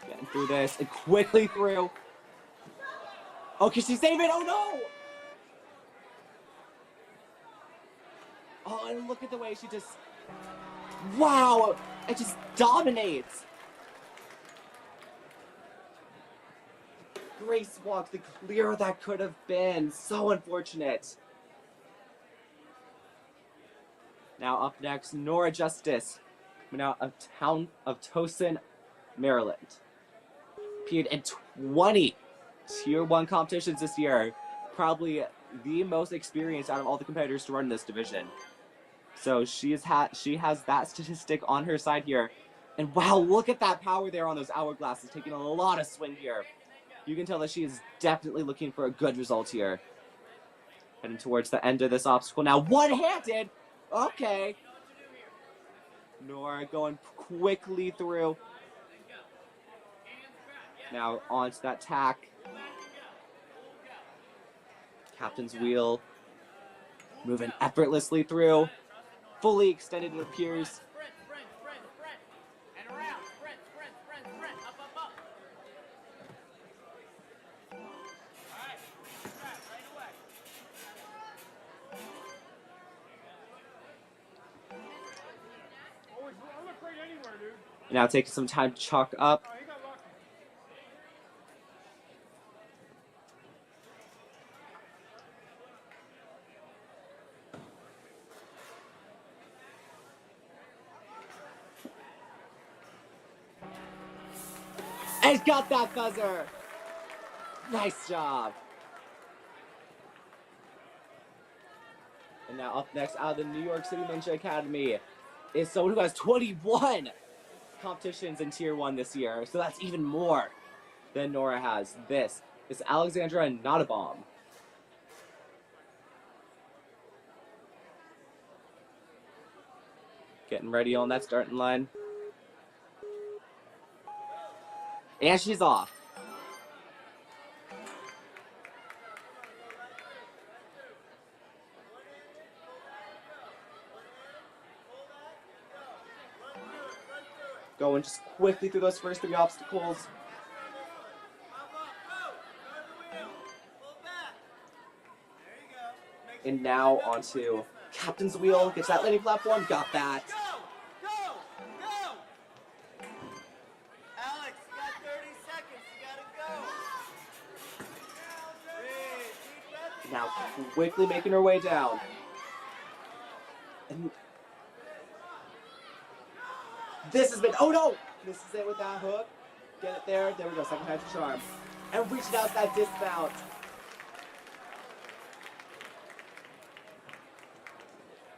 Getting through this and quickly through. Oh, can she save it? Oh no! Oh, and look at the way she just... Wow! It just dominates. Grace Walk, the clear that could have been. So unfortunate. Now up next, Nora Justice, coming out of town of Towson, Maryland. Appeared in 20 Tier 1 competitions this year. Probably the most experienced out of all the competitors to run this division. So she has that statistic on her side here. And wow, look at that power there on those hourglasses, taking a lot of swing here. You can tell that she is definitely looking for a good result here. Heading towards the end of this obstacle now. One-handed! Okay. Nora going quickly through. Now onto that tack. Captain's wheel. Moving effortlessly through. Fully extended, it appears. Now taking some time to chalk up. And he's got that buzzer. Nice job. And now up next out of the New York City Ninja Academy is someone who has 21 competitions in Tier 1 this year. So that's even more than Nora has. This is Alexandra Nottabaum. Getting ready on that starting line. And she's off. Going just quickly through those first 3 obstacles. And now onto Captain's Wheel. Gets that landing platform. Got that. Go! Alex, you got 30 seconds. You gotta go. Now quickly making her way down. And this has been, oh no! This is it with that hook. Get it there. There we go. Second time's a charm. And reaching out that dismount.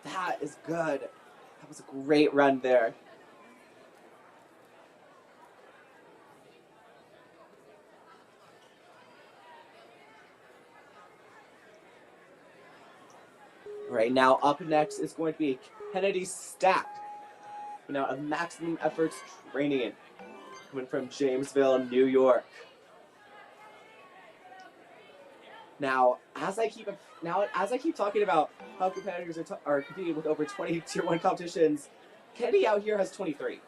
That is good. That was a great run there. Right now, up next is going to be Kennedy Stack. Now, a Maximum Efforts Training, coming from Jamesville, New York. Now, as I keep talking about how competitors are competing with over 20 Tier 1 competitions, Kennedy out here has 23.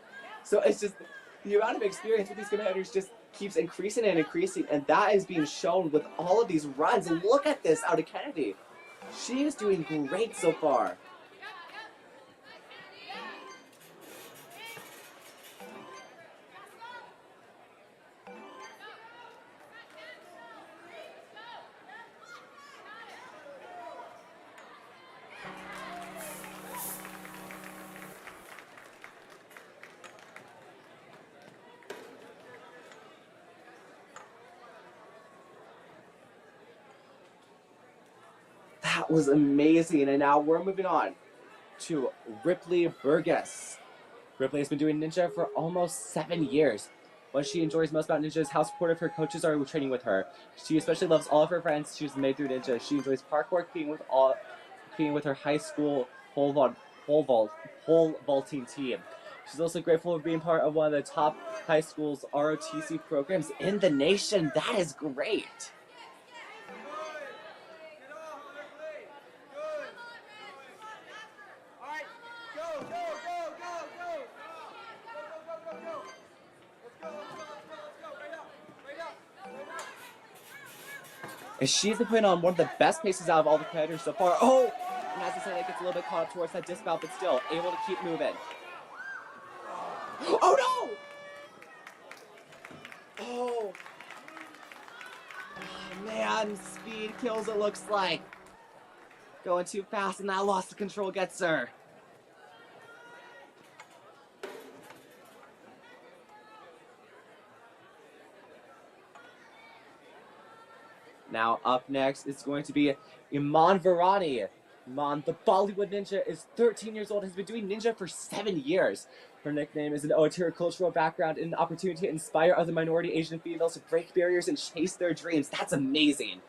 So it's just the amount of experience with these competitors just keeps increasing and increasing, and that is being shown with all of these runs. And look at this out of Kennedy. She is doing great so far. That was amazing. And now we're moving on to Ripley Burgess. Ripley has been doing ninja for almost 7 years. What she enjoys most about ninja is how supportive her coaches are with training with her. She especially loves all of her friends she's made through ninja. She enjoys parkour, competing with her high school pole vaulting team. She's also grateful for being part of one of the top high school's ROTC programs in the nation. That is great. And she's been putting on one of the best paces out of all the competitors so far. Oh! And as I said, it gets a little bit caught up towards that dismount, but still able to keep moving. Oh no! Oh! Oh man, speed kills it looks like. Going too fast and that loss of control gets her. Now up next is going to be Iman Virani. Iman, the Bollywood ninja, is 13 years old and has been doing ninja for 7 years. Her nickname is an ode to her cultural background and an opportunity to inspire other minority Asian females to break barriers and chase their dreams. That's amazing.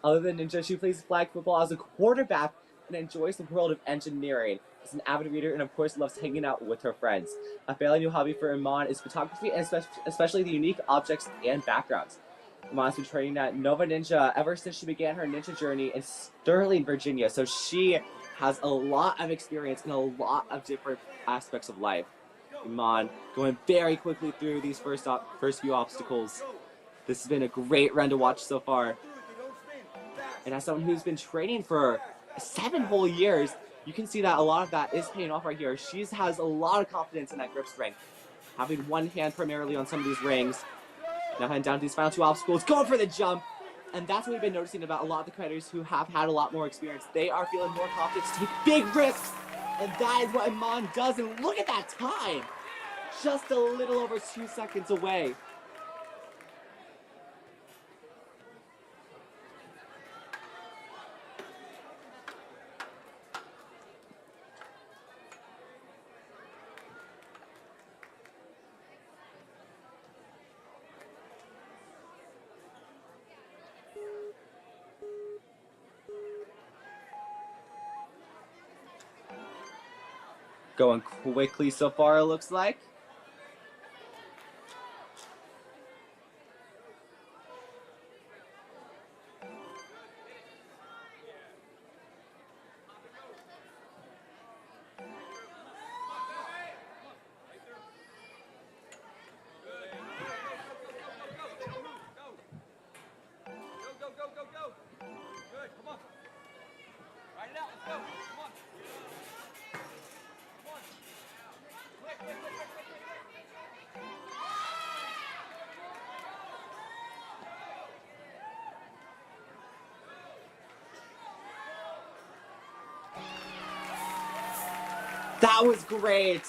Other than ninja, she plays flag football as a quarterback and enjoys the world of engineering. She's an avid reader and of course loves hanging out with her friends. A fairly new hobby for Iman is photography and especially the unique objects and backgrounds. Iman's been training at Nova Ninja ever since she began her ninja journey in Sterling, Virginia. So she has a lot of experience in a lot of different aspects of life. Iman going very quickly through these first few obstacles. This has been a great run to watch so far. And as someone who's been training for 7 whole years, you can see that a lot of that is paying off right here. She has a lot of confidence in that grip strength. Having one hand primarily on some of these rings. Now heading down to these final 2 obstacles, going for the jump. And that's what we've been noticing about a lot of the competitors who have had a lot more experience. They are feeling more confident to take big risks. And that is what Iman does. And look at that time. Just a little over 2 seconds away. Going quickly so far, it looks like. That was great.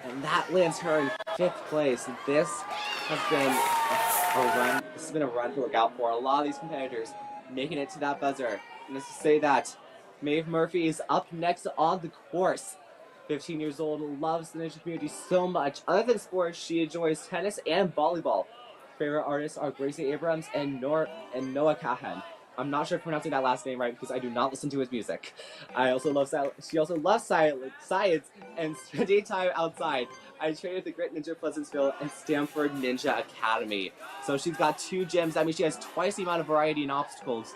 And that lands her in 5th place. This has been a run. This has been a run to look out for. A lot of these competitors making it to that buzzer. And just to say that Maeve Murphy is up next on the course. 15 years old, loves the ninja community so much. Other than sports, she enjoys tennis and volleyball. Favorite artists are Gracie Abrams and Noah Kahan. I'm not sure if I'm pronouncing that last name right because I do not listen to his music. She also loves science and spending time outside. I train at the Grit Ninja Pleasantville and Stanford Ninja Academy. So she's got 2 gyms. That means she has twice the amount of variety and obstacles.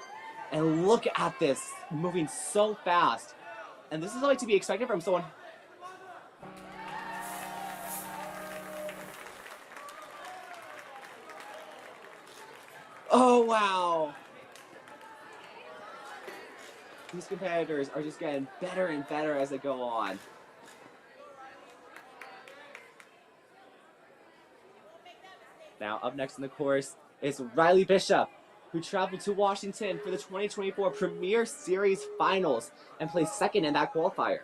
And look at this, moving so fast. And this is only to be expected from someone. Oh, wow. These competitors are just getting better and better as they go on. Now, up next in the course is Riley Bishop, who traveled to Washington for the 2024 Premier Series Finals and placed 2nd in that qualifier.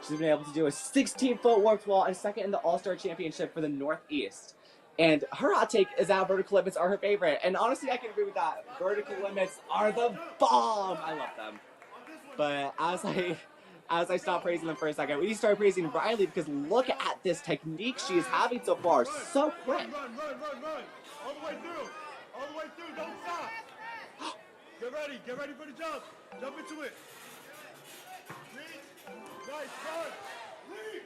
She's been able to do a 16-foot warped wall and second in the All-Star Championship for the Northeast. And her hot take is that vertical limits are her favorite. And honestly, I can agree with that. Vertical limits are the bomb. I love them. But as I stop praising them for a second, we need to start praising Riley because look at this technique she is having so far. So quick. Run. All the way through. All the way through. Don't stop. Get ready for the jump. Jump into it. Lead. Nice, run. Lead.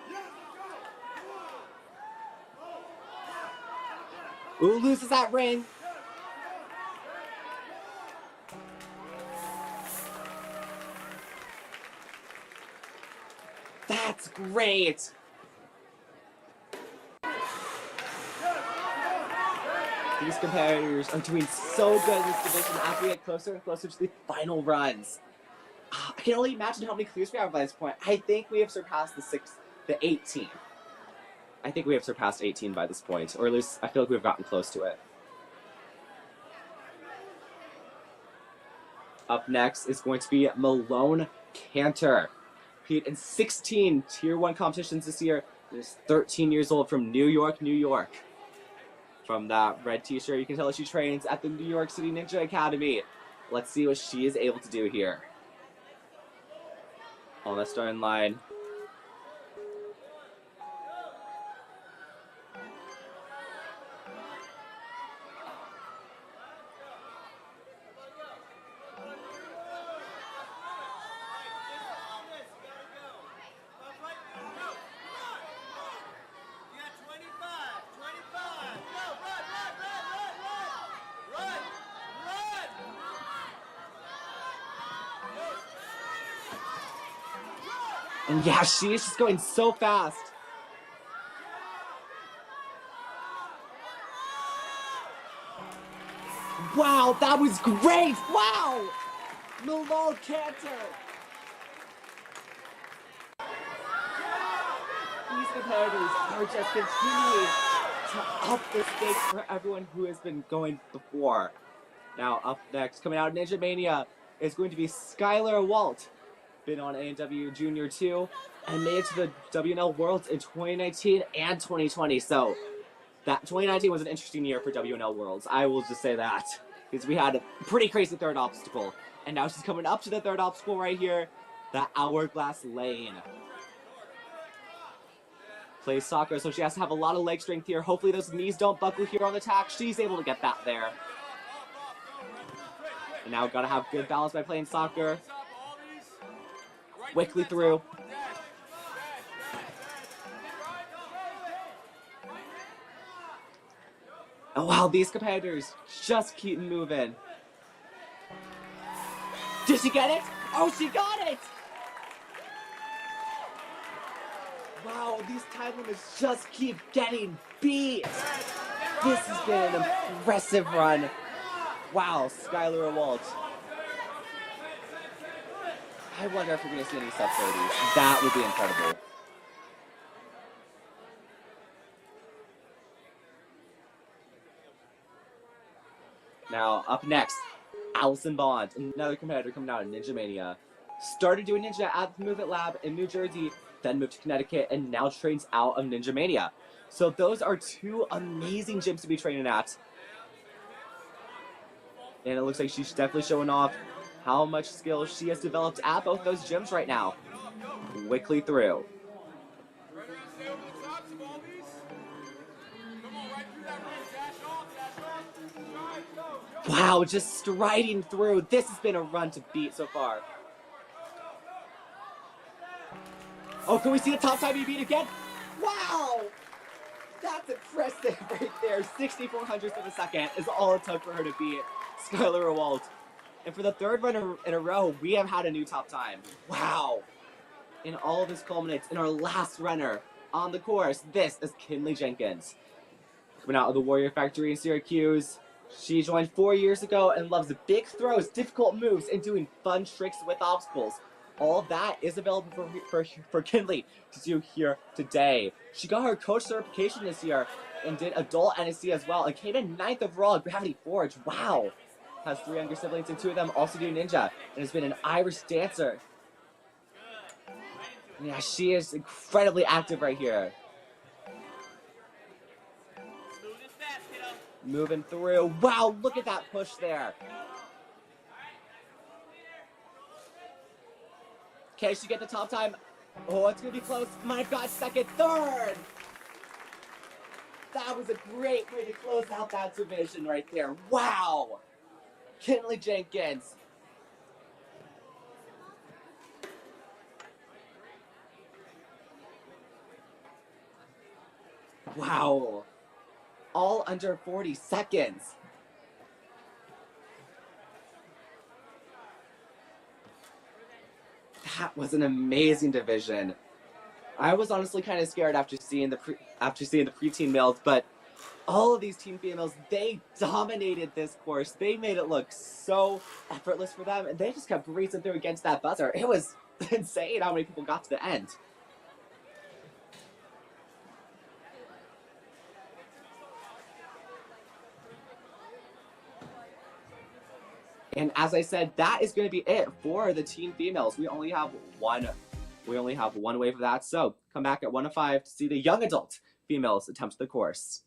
Yes, go. Ooh, loses that ring. That's great. These competitors are doing so good in this division as we get closer and closer to the final runs. I can only imagine how many clears we have by this point. I think we have surpassed the 18. I think we have surpassed 18 by this point, or at least I feel like we've gotten close to it. Up next is going to be Malone Cantor. Competed in 16 Tier 1 competitions this year. He's 13 years old from New York, New York. From that red t-shirt, you can tell she trains at the New York City Ninja Academy. Let's see what she is able to do here. On the starting line. And yeah, she is just going so fast. Wow, that was great! Wow! Malone Cantor! These competitors are just continuing to up the stakes for everyone who has been going before. Now, up next, coming out of Ninja Mania, is going to be Skylar Walt. Been on A&W Junior 2 and made it to the WNL Worlds in 2019 and 2020. So that 2019 was an interesting year for WNL Worlds. I will just say that because we had a pretty crazy third obstacle. And now she's coming up to the third obstacle right here, the hourglass lane. Plays soccer, so she has to have a lot of leg strength here. Hopefully those knees don't buckle here on the tack. She's able to get that there. And now gotta have good balance by playing soccer. Quickly through. Oh wow, these competitors just keep moving. Did she get it? Oh, she got it! Wow, these time limits just keep getting beat. This has been an impressive run. Wow, Skylar Walt. I wonder if we're going to see any sub-30s. That would be incredible. Now, up next, Allison Bond, another competitor coming out of Ninja Mania. Started doing ninja at the Move It Lab in New Jersey, then moved to Connecticut, and now trains out of Ninja Mania. So those are two amazing gyms to be training at. And it looks like she's definitely showing off how much skill she has developed at both those gyms right now. Quickly through. Wow, just striding through. This has been a run to beat so far. Oh, can we see the top time you beat again? Wow! That's impressive right there. 64 hundredths of a second is all it took for her to beat Skylar Walt. And for the third run in a row, we have had a new top time. Wow. And all of this culminates in our last runner on the course. This is Kinley Jenkins. Coming out of the Warrior Factory in Syracuse. She joined 4 years ago and loves big throws, difficult moves, and doing fun tricks with obstacles. All of that is available for Kinley to do here today. She got her coach certification this year and did adult NSC as well and came in 9th overall at Gravity Forge. Wow. Has 3 younger siblings and 2 of them also do ninja and has been an Irish dancer. Yeah, she is incredibly active right here. Moving through. Wow, look at that push there. Can she get the top time? Oh, it's going to be close. My God, second, third. That was a great way to close out that division right there. Wow. Kinley Jenkins. Wow. All under 40 seconds. That was an amazing division. I was honestly kind of scared after seeing the preteen males, but all of these team females, they dominated this course. They made it look so effortless for them, and they just kept racing through against that buzzer. It was insane how many people got to the end. And as I said, that is going to be it for the team females. We only have one wave of that. So come back at 1:05 to see the young adult females attempt the course.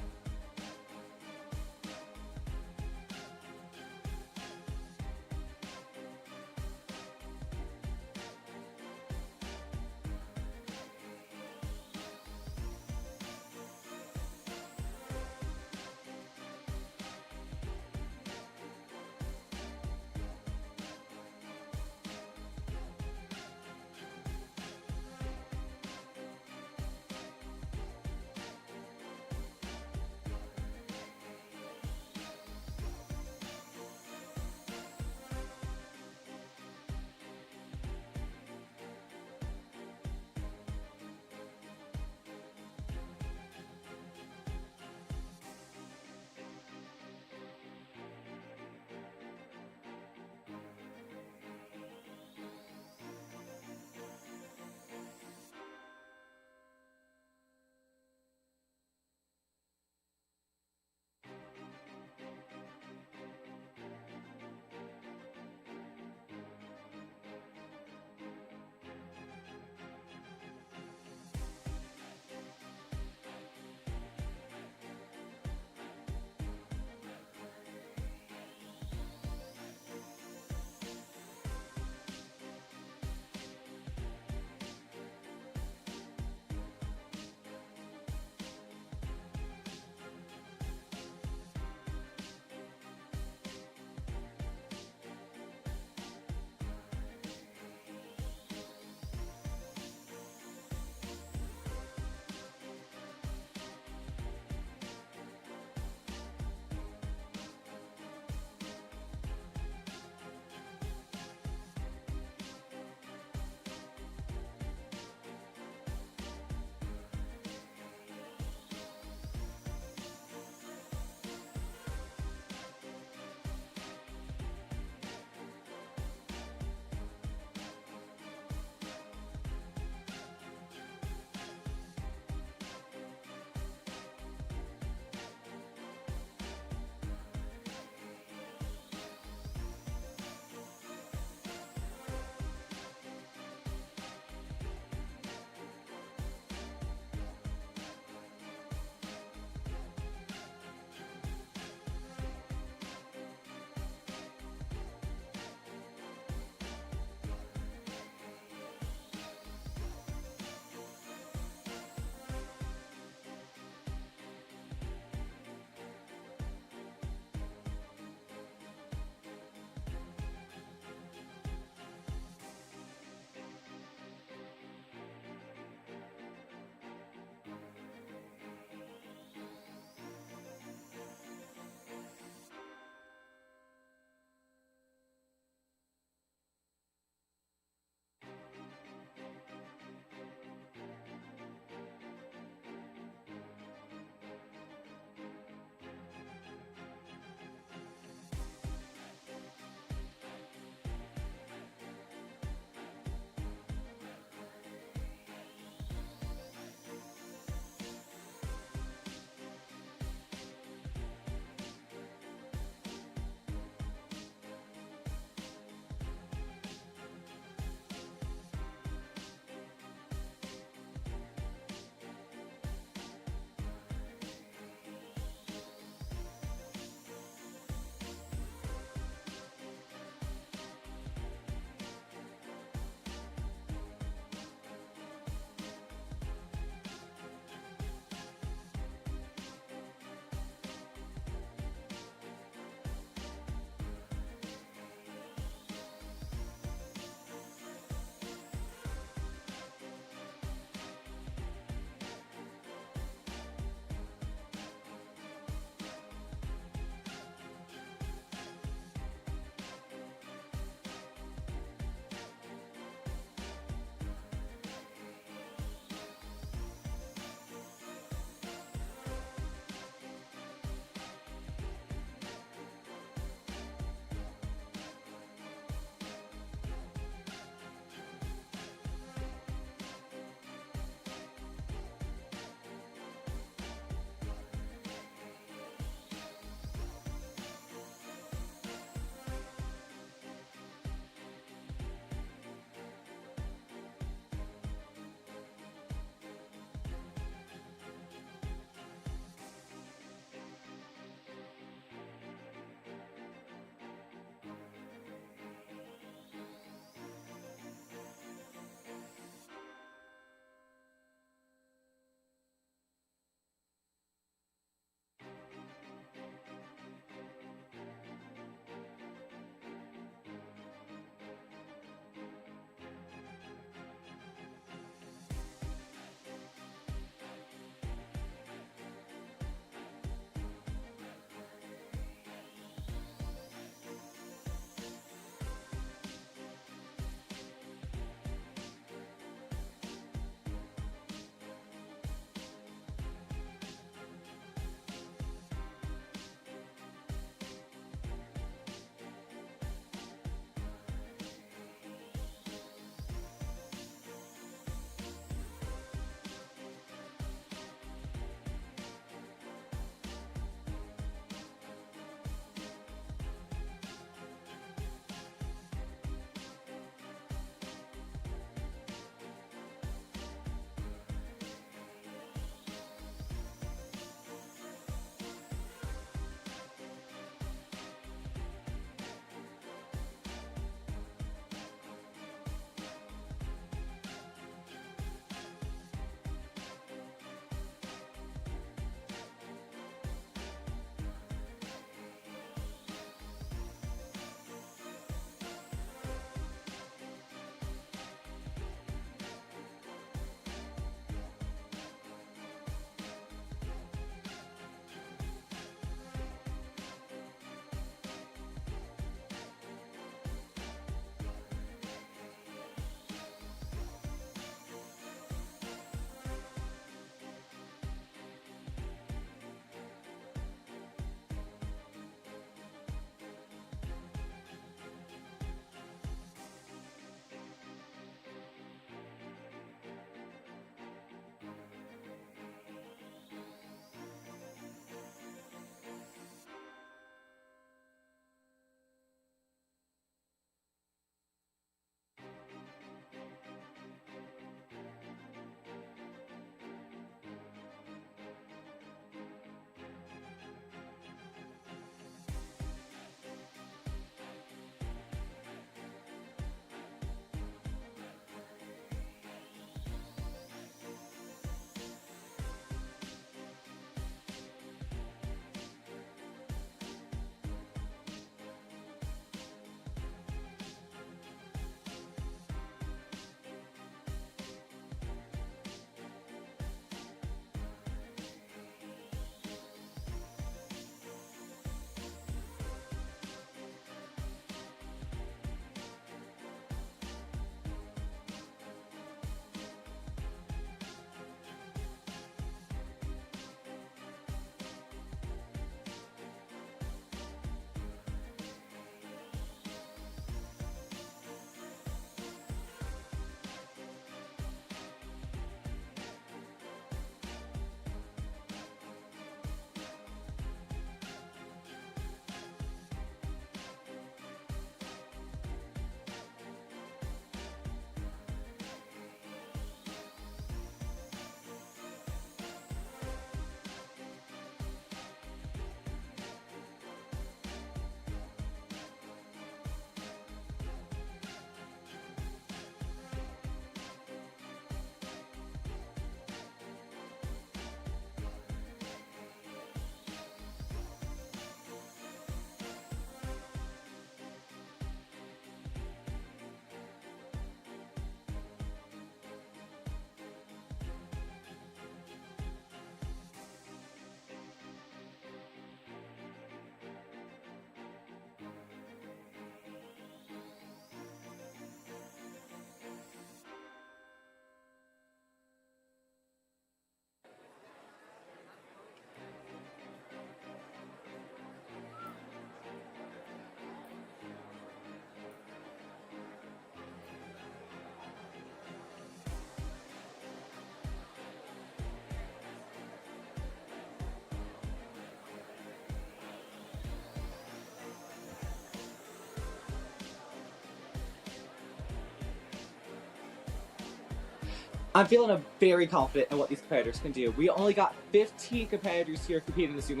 I'm feeling very confident in what these competitors can do. We only got 15 competitors here competing in this young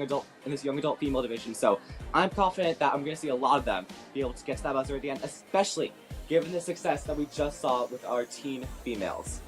adult female division, so I'm confident that I'm going to see a lot of them be able to get to that buzzer at the end, especially given the success that we just saw with our teen females.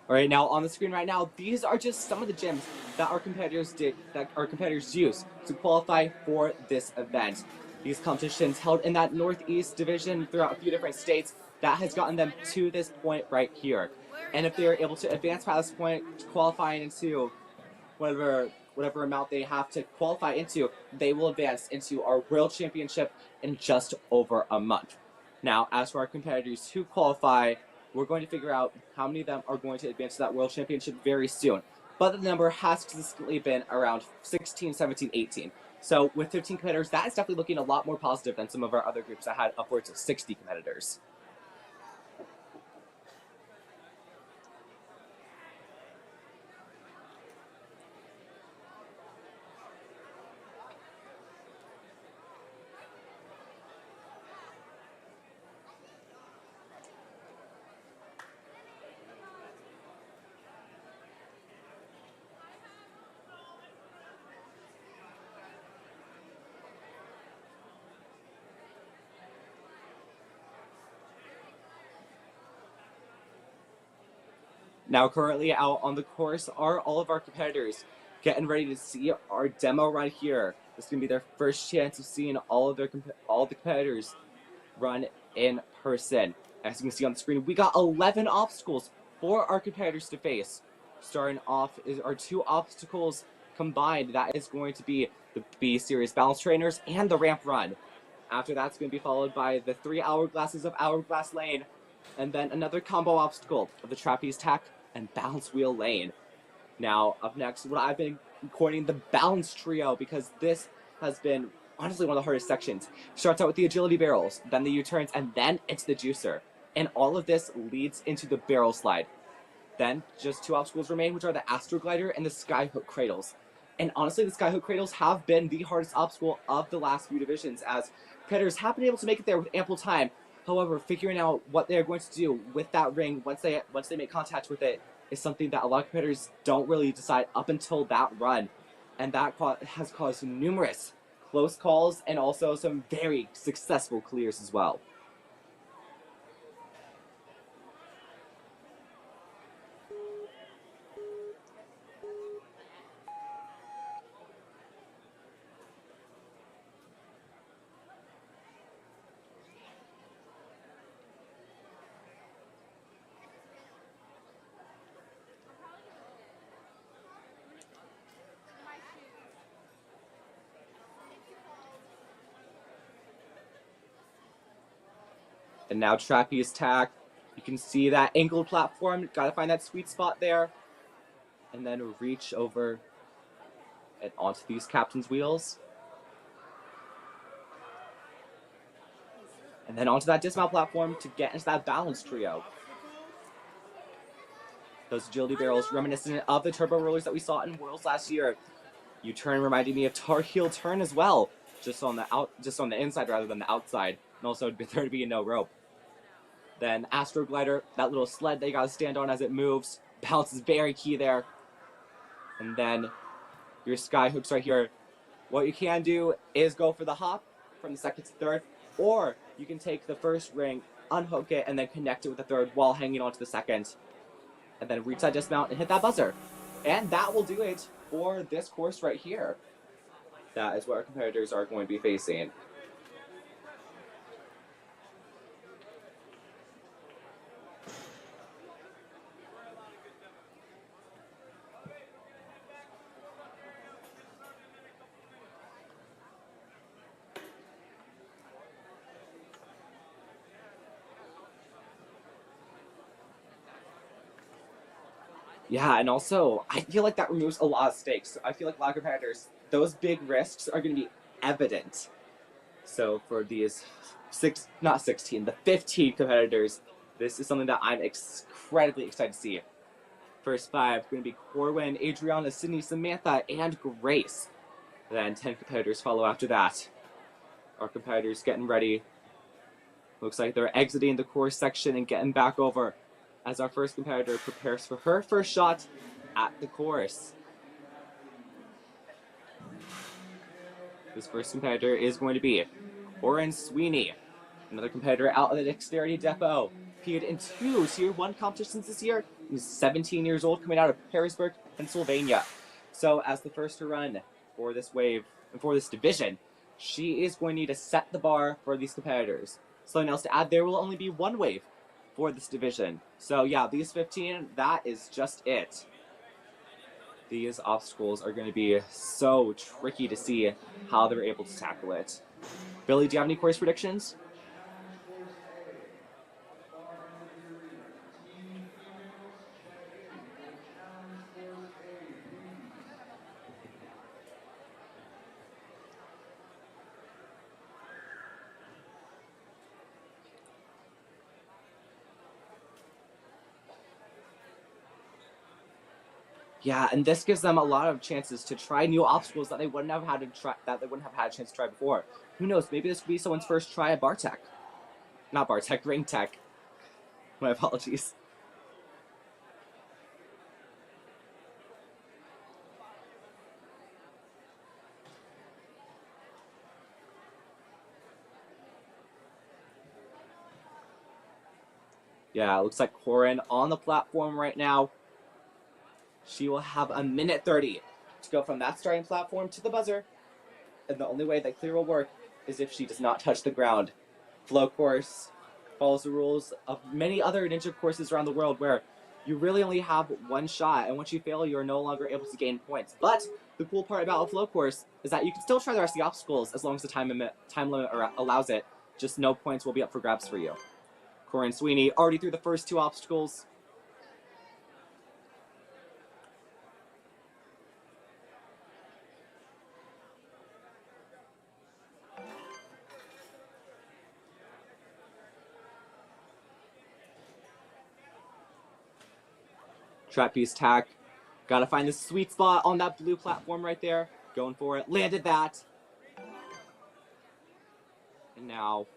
All right, now on the screen right now, these are just some of the gyms that our competitors use to qualify for this event. These competitions held in that Northeast division throughout a few different states, that has gotten them to this point right here. And if they're able to advance past this point, qualifying into whatever amount they have to qualify into, they will advance into our World Championship in just over a month. Now, as for our competitors who qualify, we're going to figure out how many of them are going to advance to that World Championship very soon. But the number has consistently been around 16, 17, 18. So with 15 competitors, that is definitely looking a lot more positive than some of our other groups that had upwards of 60 competitors. Now, currently out on the course are all of our competitors getting ready to see our demo right here. This is going to be their first chance of seeing all the competitors run in person. As you can see on the screen, we got 11 obstacles for our competitors to face. Starting off is our 2 obstacles combined. That is going to be the B-Series balance trainers and the ramp run. After that's going to be followed by the 3 hourglasses of Hourglass Lane, and then another combo obstacle of the Trapeze Tack and Balance Wheel Lane. Now, up next, what I've been coining the Balance Trio, because this has been honestly one of the hardest sections. Starts out with the agility barrels, then the U-turns, and then it's the juicer. And all of this leads into the barrel slide. Then just 2 obstacles remain, which are the Astro Glider and the Skyhook Cradles. And honestly, the Skyhook Cradles have been the hardest obstacle of the last few divisions, as competitors have been able to make it there with ample time. However, figuring out what they're going to do with that ring once they make contact with it is something that a lot of competitors don't really decide up until that run. And that has caused numerous close calls and also some very successful clears as well. And now Trapeze Tack. You can see that angled platform. Gotta find that sweet spot there. And then reach over and onto these captain's wheels. And then onto that dismount platform to get into that balance trio. Those agility barrels reminiscent of the turbo rollers that we saw in Worlds last year. U-turn reminded me of Tar Heel turn as well, just on the inside rather than the outside. And also there to be a no rope. Then Astro Glider, that little sled that you gotta stand on as it moves. Balance is very key there. And then your sky hooks right here. What you can do is go for the hop from the second to third, or you can take the first ring, unhook it, and then connect it with the third while hanging onto the second. And then reach that dismount and hit that buzzer. And that will do it for this course right here. That is what our competitors are going to be facing. Yeah, and also, I feel like that removes a lot of stakes. I feel like a lot of competitors, those big risks are going to be evident. So for these not 16, the 15 competitors, this is something that I'm incredibly excited to see. First five going to be Corwin, Adriana, Sydney, Samantha, and Grace. Then 10 competitors follow after that. Our competitors getting ready. Looks like they're exiting the course section and getting back over as our first competitor prepares for her first shot at the course. This first competitor is going to be Oren Sweeney, another competitor out of the Dexterity Depot. Competed in 2 Tier 1 competitions this year. He's 17 years old, coming out of Harrisburg, Pennsylvania. So as the first to run for this wave, and for this division, she is going to need to set the bar for these competitors. Something else to add, there will only be one wave for this division. So yeah, these 15, that is just it. These obstacles are going to be so tricky to see how they're able to tackle it. Billy, do you have any course predictions? Yeah, and this gives them a lot of chances to try new obstacles that they wouldn't have had a chance to try before. Who knows? Maybe this could be someone's first try at Bartech. Not Bartech, Ring Tech. My apologies. Yeah, it looks like Corin on the platform right now. She will have a minute 30 to go from that starting platform to the buzzer. And the only way that clear will work is if she does not touch the ground. Flow course follows the rules of many other ninja courses around the world where you really only have one shot, and once you fail, you're no longer able to gain points. But the cool part about a flow course is that you can still try the rest of the obstacles as long as the time limit allows it. Just no points will be up for grabs for you. Corin Sweeney already through the first 2 obstacles. Trapeze tack. Gotta find the sweet spot on that blue platform right there. Going for it. Landed that. And now,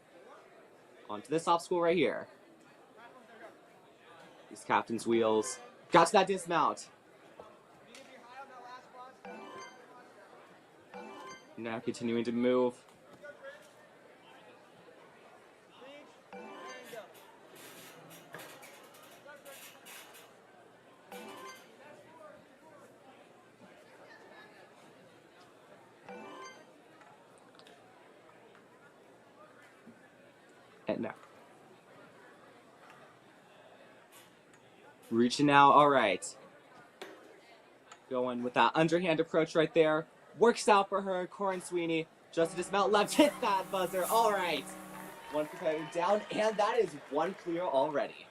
onto this obstacle right here. These captain's wheels. Got to that dismount. Now continuing to move. And now. Reaching out, all right. Going with that underhand approach right there. Works out for her, Corin Sweeney. Just to dismount left, hits that buzzer, all right. One competitor down, and that is one clear already.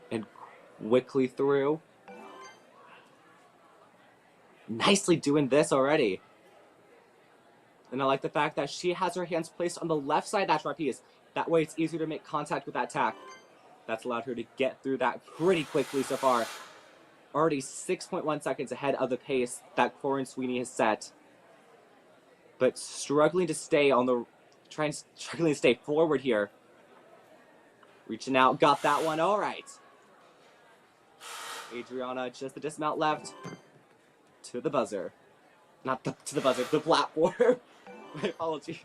And quickly through. Nicely doing this already. And I like the fact that she has her hands placed on the left side of that trapeze. That way it's easier to make contact with that tack. That's allowed her to get through that pretty quickly so far. Already 6.1 seconds ahead of the pace that Corin Sweeney has set. But struggling to stay forward here. Reaching out, got that one, all right. Adriana, just the dismount left. To the buzzer. Not to the buzzer, the platform. My apologies.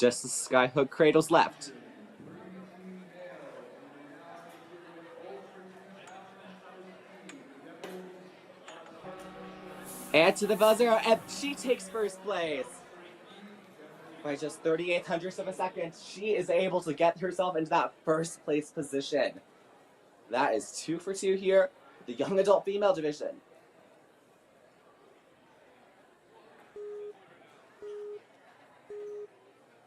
Just the skyhook cradles left. And to the buzzer, and she takes first place. By just 38 hundredths of a second, she is able to get herself into that first place position. That is 2 for 2 here, the young adult female division.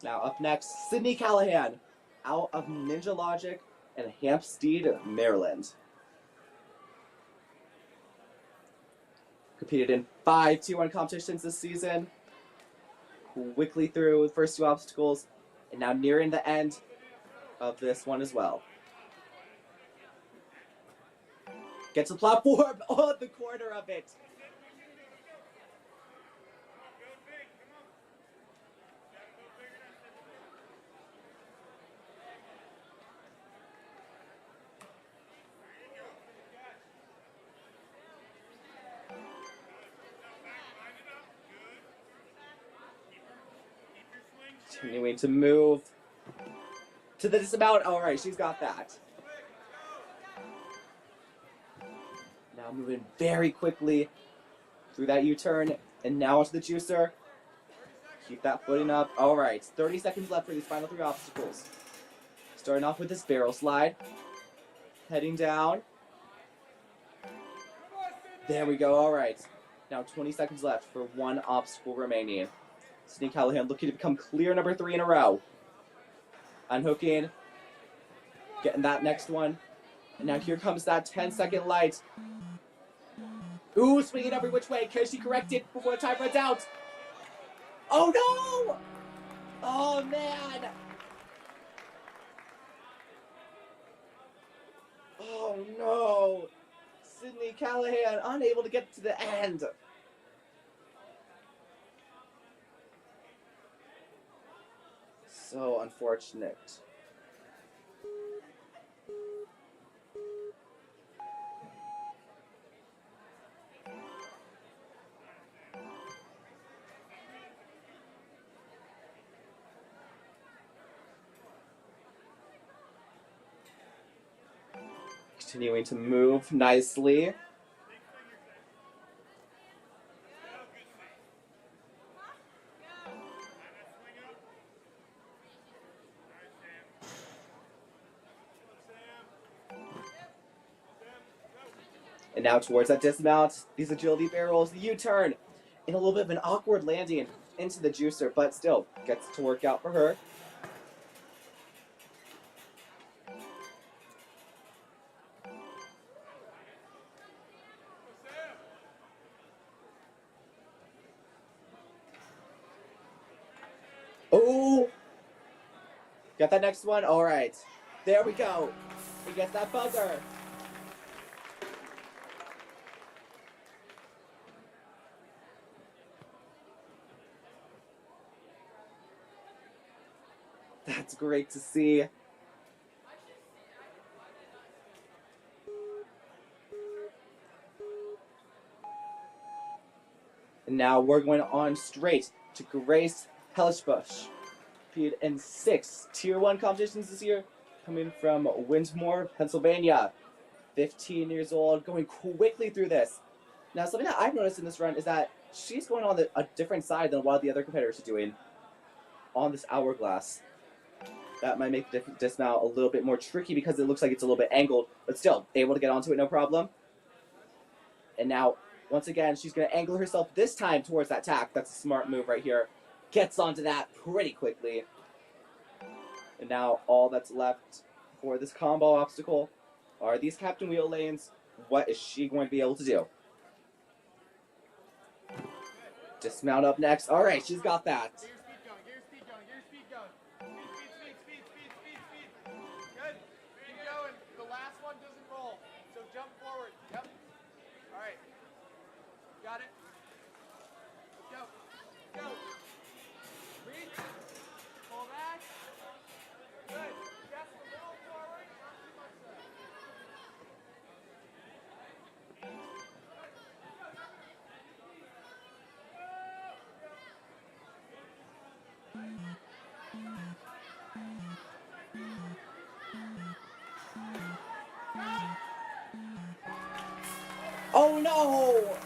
Now up next, Sydney Callahan, out of Ninja Logic and Hampstead, Maryland. Competed in 5 T1 competitions this season. Quickly through the first 2 obstacles, and now nearing the end of this one as well. Gets the platform on the corner of it. Continuing to move to the dismount. All right, she's got that. Now moving very quickly through that U-turn, and now onto the juicer. Keep that footing up. All right, 30 seconds left for these final 3 obstacles. Starting off with this barrel slide. Heading down. There we go, all right. Now 20 seconds left for 1 obstacle remaining. Sydney Callahan looking to become clear number 3 in a row. Unhooking. Getting that next one. And now here comes that 10-second light. Ooh, swinging every which way. Can she correct it before the time runs out? Oh no! Oh man! Oh no! Sydney Callahan unable to get to the end. So unfortunate. Continuing to move nicely. And now towards that dismount, these agility barrels, the U-turn, in a little bit of an awkward landing into the juicer, but still gets to work out for her. Oh! Got that next one? All right. There we go. He gets that buzzer. That's great to see. And now we're going on straight to Grace Hellish-Bush. Competed in 6 Tier 1 competitions this year, coming from Windmore, Pennsylvania. 15 years old, going quickly through this. Now, something that I've noticed in this run is that she's going on a different side than a lot of the other competitors are doing on this hourglass. That might make the dismount a little bit more tricky because it looks like it's a little bit angled, but still, able to get onto it no problem. And now, once again, she's going to angle herself this time towards that tack. That's a smart move right here. Gets onto that pretty quickly. And now all that's left for this combo obstacle are these Captain Wheel lanes. What is she going to be able to do? Dismount up next. All right, she's got that. Get your speed going. Get your speed going. Speed. Good. Keep going. The last one doesn't roll. So jump forward. Yep. All right. Got it. Go. Go. Reach. Pull back. Good. Just a little forward. Not too much there. no!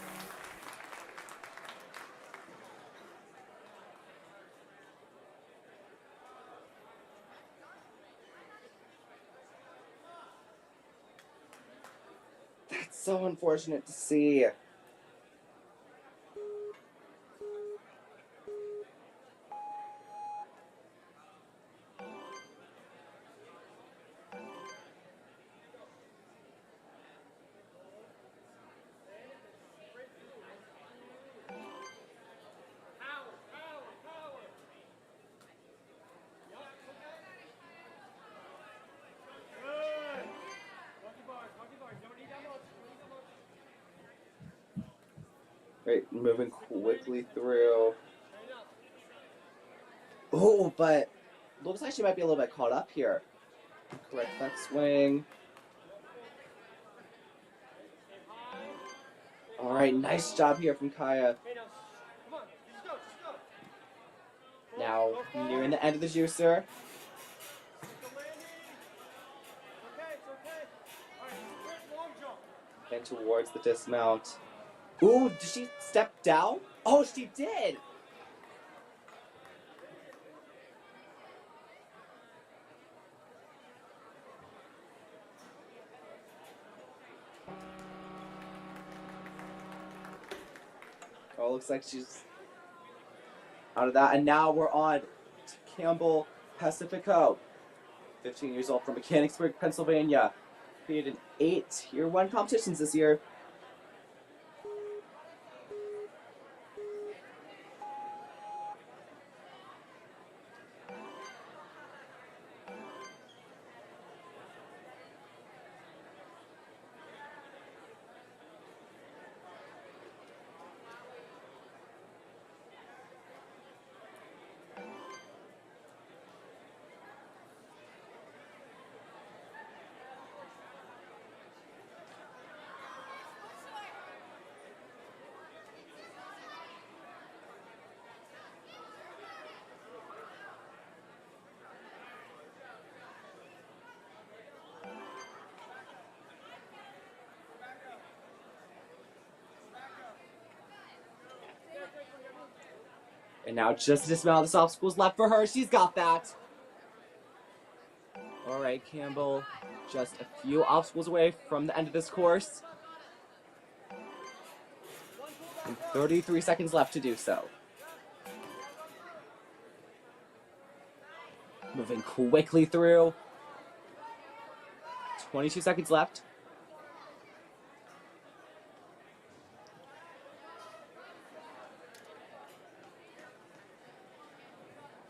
That's so unfortunate to see. Right, moving quickly through. Oh, but looks like she might be a little bit caught up here. Correct that swing. All right, nice job here from Kaya. Now, nearing the end of the juicer. And towards the dismount. Ooh, did she step down? Oh, she did! Oh, looks like she's out of that. And now we're on to Campbell Pacifico. 15 years old from Mechanicsburg, Pennsylvania. Competed in 8 Tier 1 competitions this year. And now just a dismount of the obstacles left for her. She's got that. All right, Campbell, just a few obstacles away from the end of this course. And 33 seconds left to do so. Moving quickly through. 22 seconds left.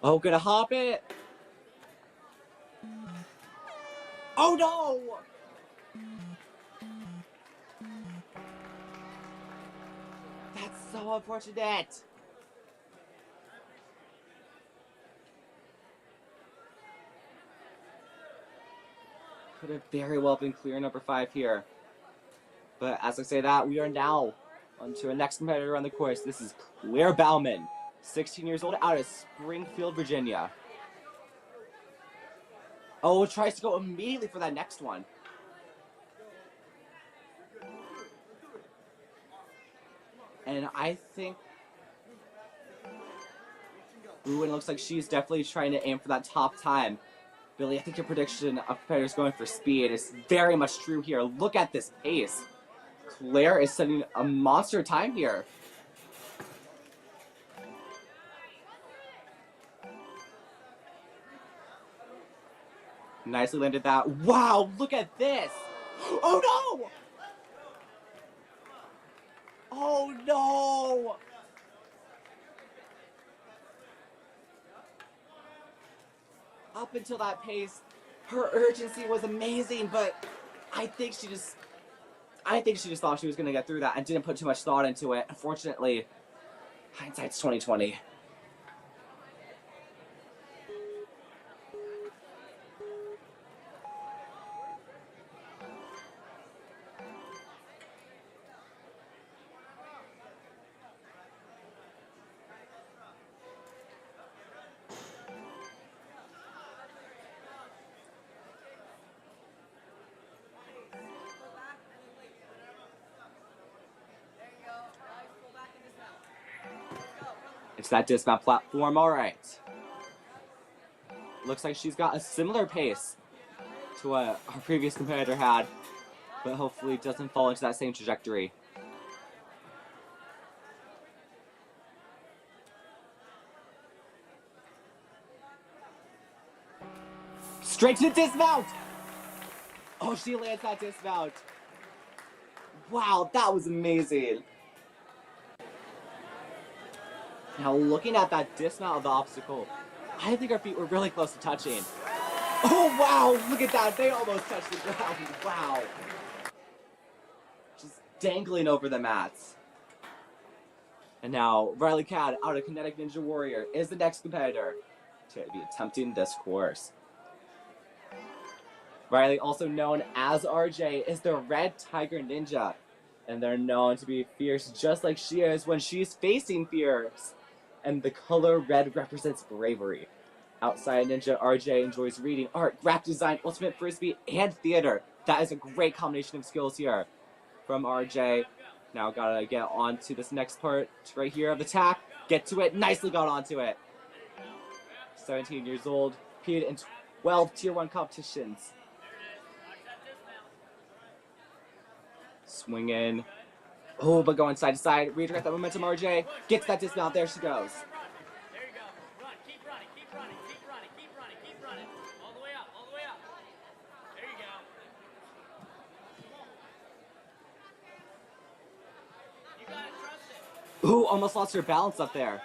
Oh, gonna hop it. Oh no! That's so unfortunate. Could have very well been clear number 5 here. But as I say that, we are now on to our next competitor on the course. This is Claire Bauman, 16 years old, out of Springfield, Virginia. Oh, tries to go immediately for that next one. And I think... Ooh, and it looks like she's definitely trying to aim for that top time. Billy, I think your prediction of competitors going for speed is very much true here. Look at this pace. Claire is setting a monster time here. Nicely landed that. Wow, look at this. Oh no! Oh no! Up until that pace, her urgency was amazing, but I think she just thought she was gonna get through that and didn't put too much thought into it. Unfortunately, hindsight's 2020. Gets that dismount platform, all right. Looks like she's got a similar pace to what our previous competitor had, but hopefully doesn't fall into that same trajectory. Straight to the dismount! Oh, she lands that dismount. Wow, that was amazing. Now looking at that dismount of the obstacle, I think our feet were really close to touching. Oh wow, look at that, they almost touched the ground, wow. Just dangling over the mats. And now Riley Cad out of Kinetic Ninja Warrior is the next competitor to be attempting this course. Riley, also known as RJ, is the Red Tiger Ninja, and they're known to be fierce just like she is when she's facing fears. And the color red represents bravery. Outside Ninja, RJ enjoys reading, art, graphic design, ultimate frisbee, and theater. That is a great combination of skills here from RJ. Now gotta get on to this next part right here of attack. Get to it, nicely got onto it. 17 years old, competed in 12 Tier 1 competitions. Swing in. Oh, but going side to side. Redirect that momentum, RJ. Gets that dismount. There she goes. There you go. Run. Keep running. Keep running. Keep running. Keep running. Keep running. All the way up. All the way up. There you go. You gotta trust it. Ooh, almost lost her balance up there.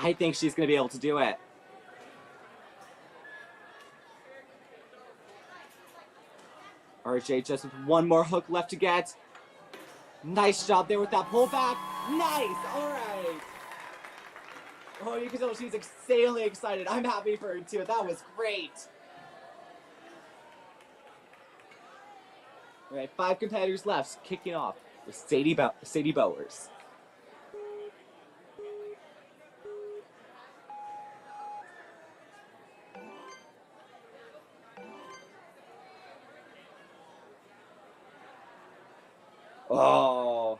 I think she's going to be able to do it. RJ just with one more hook left to get. Nice job there with that pullback. Nice. All right. Oh, you can tell she's insanely excited. I'm happy for her too. That was great. All right, 5 competitors left, kicking off with Sadie Bowers. Oh.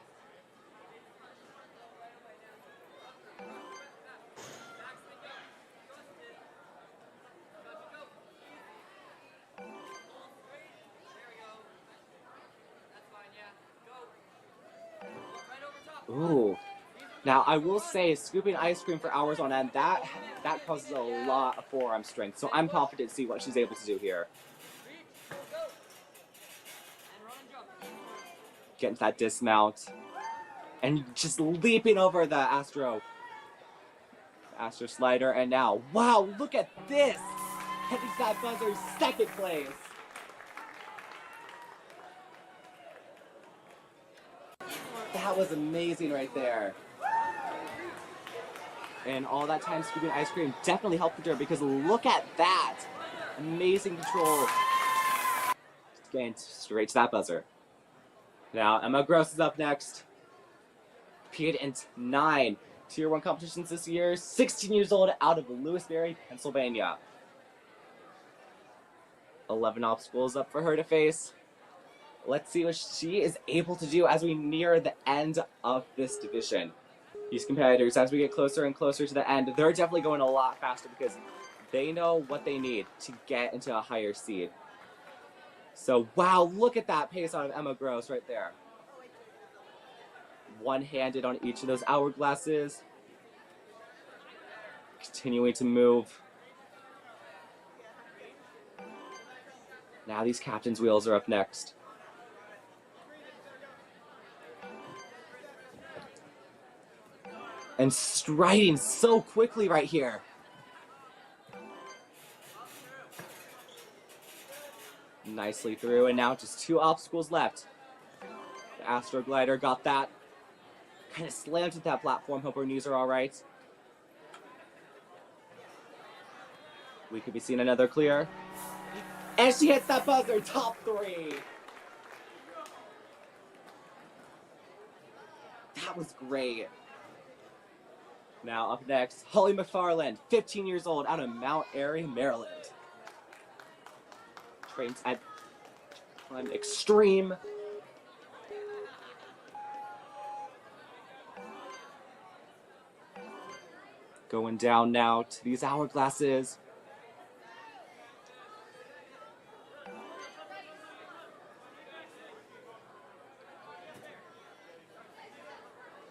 Ooh. Now, I will say, scooping ice cream for hours on end, that causes a lot of forearm strength. So I'm confident to see what she's able to do here. Getting that dismount. And just leaping over the Astro slider. And now, wow, look at this! Hitting that buzzer, second place. That was amazing right there. And all that time scooping ice cream definitely helped her because look at that! Amazing control. Just getting straight to that buzzer. Now, Emma Gross is up next. Competed in 9 Tier 1 competitions this year. 16 years old, out of Lewisberry, Pennsylvania. 11 obstacles up for her to face. Let's see what she is able to do as we near the end of this division. These competitors, as we get closer and closer to the end, they're definitely going a lot faster because they know what they need to get into a higher seed. So, wow, look at that pace out of Emma Gross right there. One-handed on each of those hourglasses. Continuing to move. Now these captain's wheels are up next. And striding so quickly right here. Nicely through, and now just 2 obstacles left. The Astro Glider got that. Kind of slammed at that platform. Hope her knees are all right. We could be seeing another clear. And she hits that buzzer, top 3. That was great. Now up next, Holly McFarland, 15 years old, out of Mount Airy, Maryland. Trains at Climb Extreme. Going down now to these hourglasses.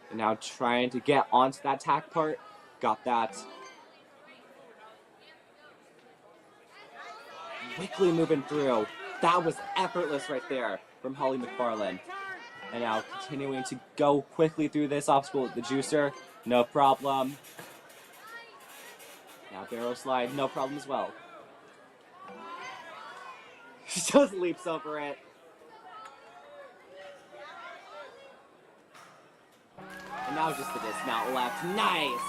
And now trying to get onto that tack part. Got that. Quickly moving through. That was effortless right there from Holly McFarland. And now continuing to go quickly through this obstacle with the juicer. No problem. Now barrel slide, no problem as well. She just leaps over it. And now just the dismount left. Nice!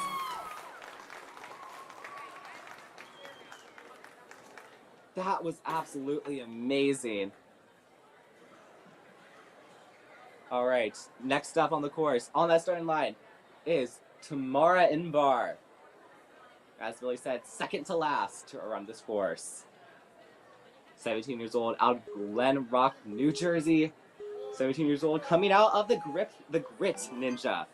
That was absolutely amazing. All right, next up on the course, on that starting line, is Tamara Inbar. As Billy said, second to last to run this course. 17 years old, out of Glen Rock, New Jersey. 17 years old, coming out of the Grit Ninja.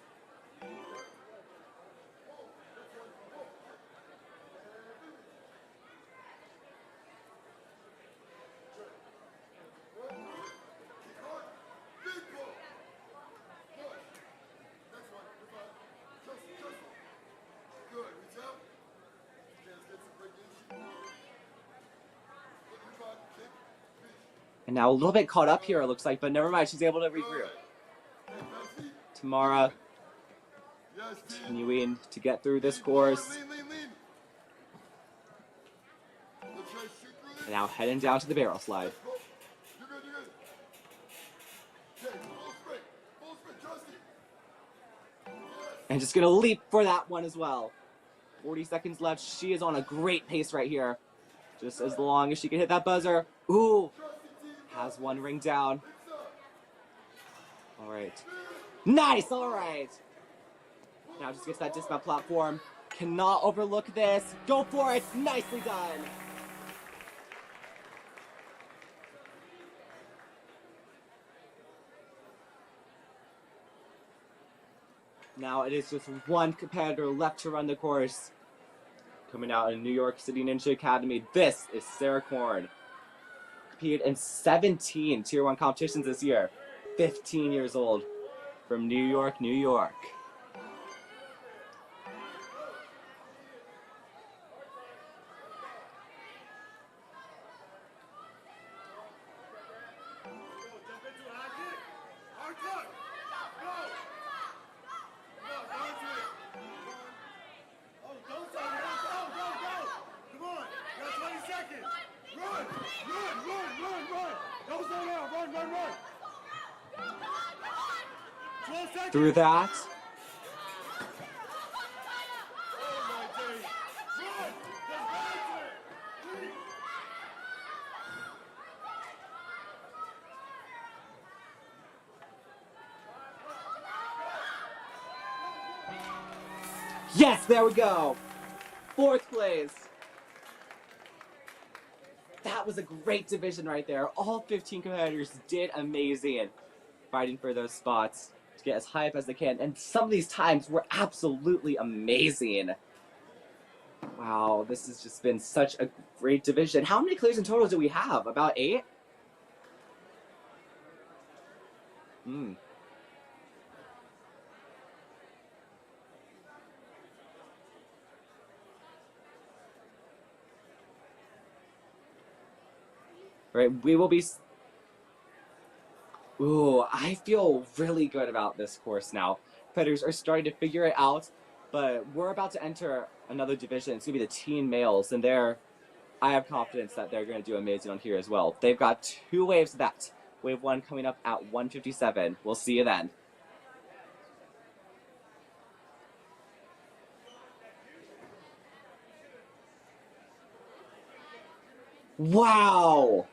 And now a little bit caught up here, it looks like, but never mind, she's able to regroup. Tamara continuing to get through this course. And now heading down to the barrel slide. And just gonna leap for that one as well. 40 seconds left. She is on a great pace right here. Just as long as she can hit that buzzer. Ooh! Has one ring down. All right. Nice, all right. Now just gets that dismount platform. Cannot overlook this. Go for it. Nicely done. Now it is just one competitor left to run the course. Coming out in New York City Ninja Academy, this is Sarah Korn. Competed in 17 Tier 1 competitions this year. 15 years old. From New York, New York. Through that. Yes, there we go. 4th place. That was a great division right there. All 15 competitors did amazing, fighting for those spots to get as high up as they can. And some of these times were absolutely amazing. Wow, this has just been such a great division. How many clears in total do we have? About 8? Right, we will be... Ooh, I feel really good about this course now. Competitors are starting to figure it out, but we're about to enter another division. It's going to be the teen males, and I have confidence that they're going to do amazing on here as well. They've got 2 waves of that. Wave 1 coming up at 1:57. We'll see you then. Wow!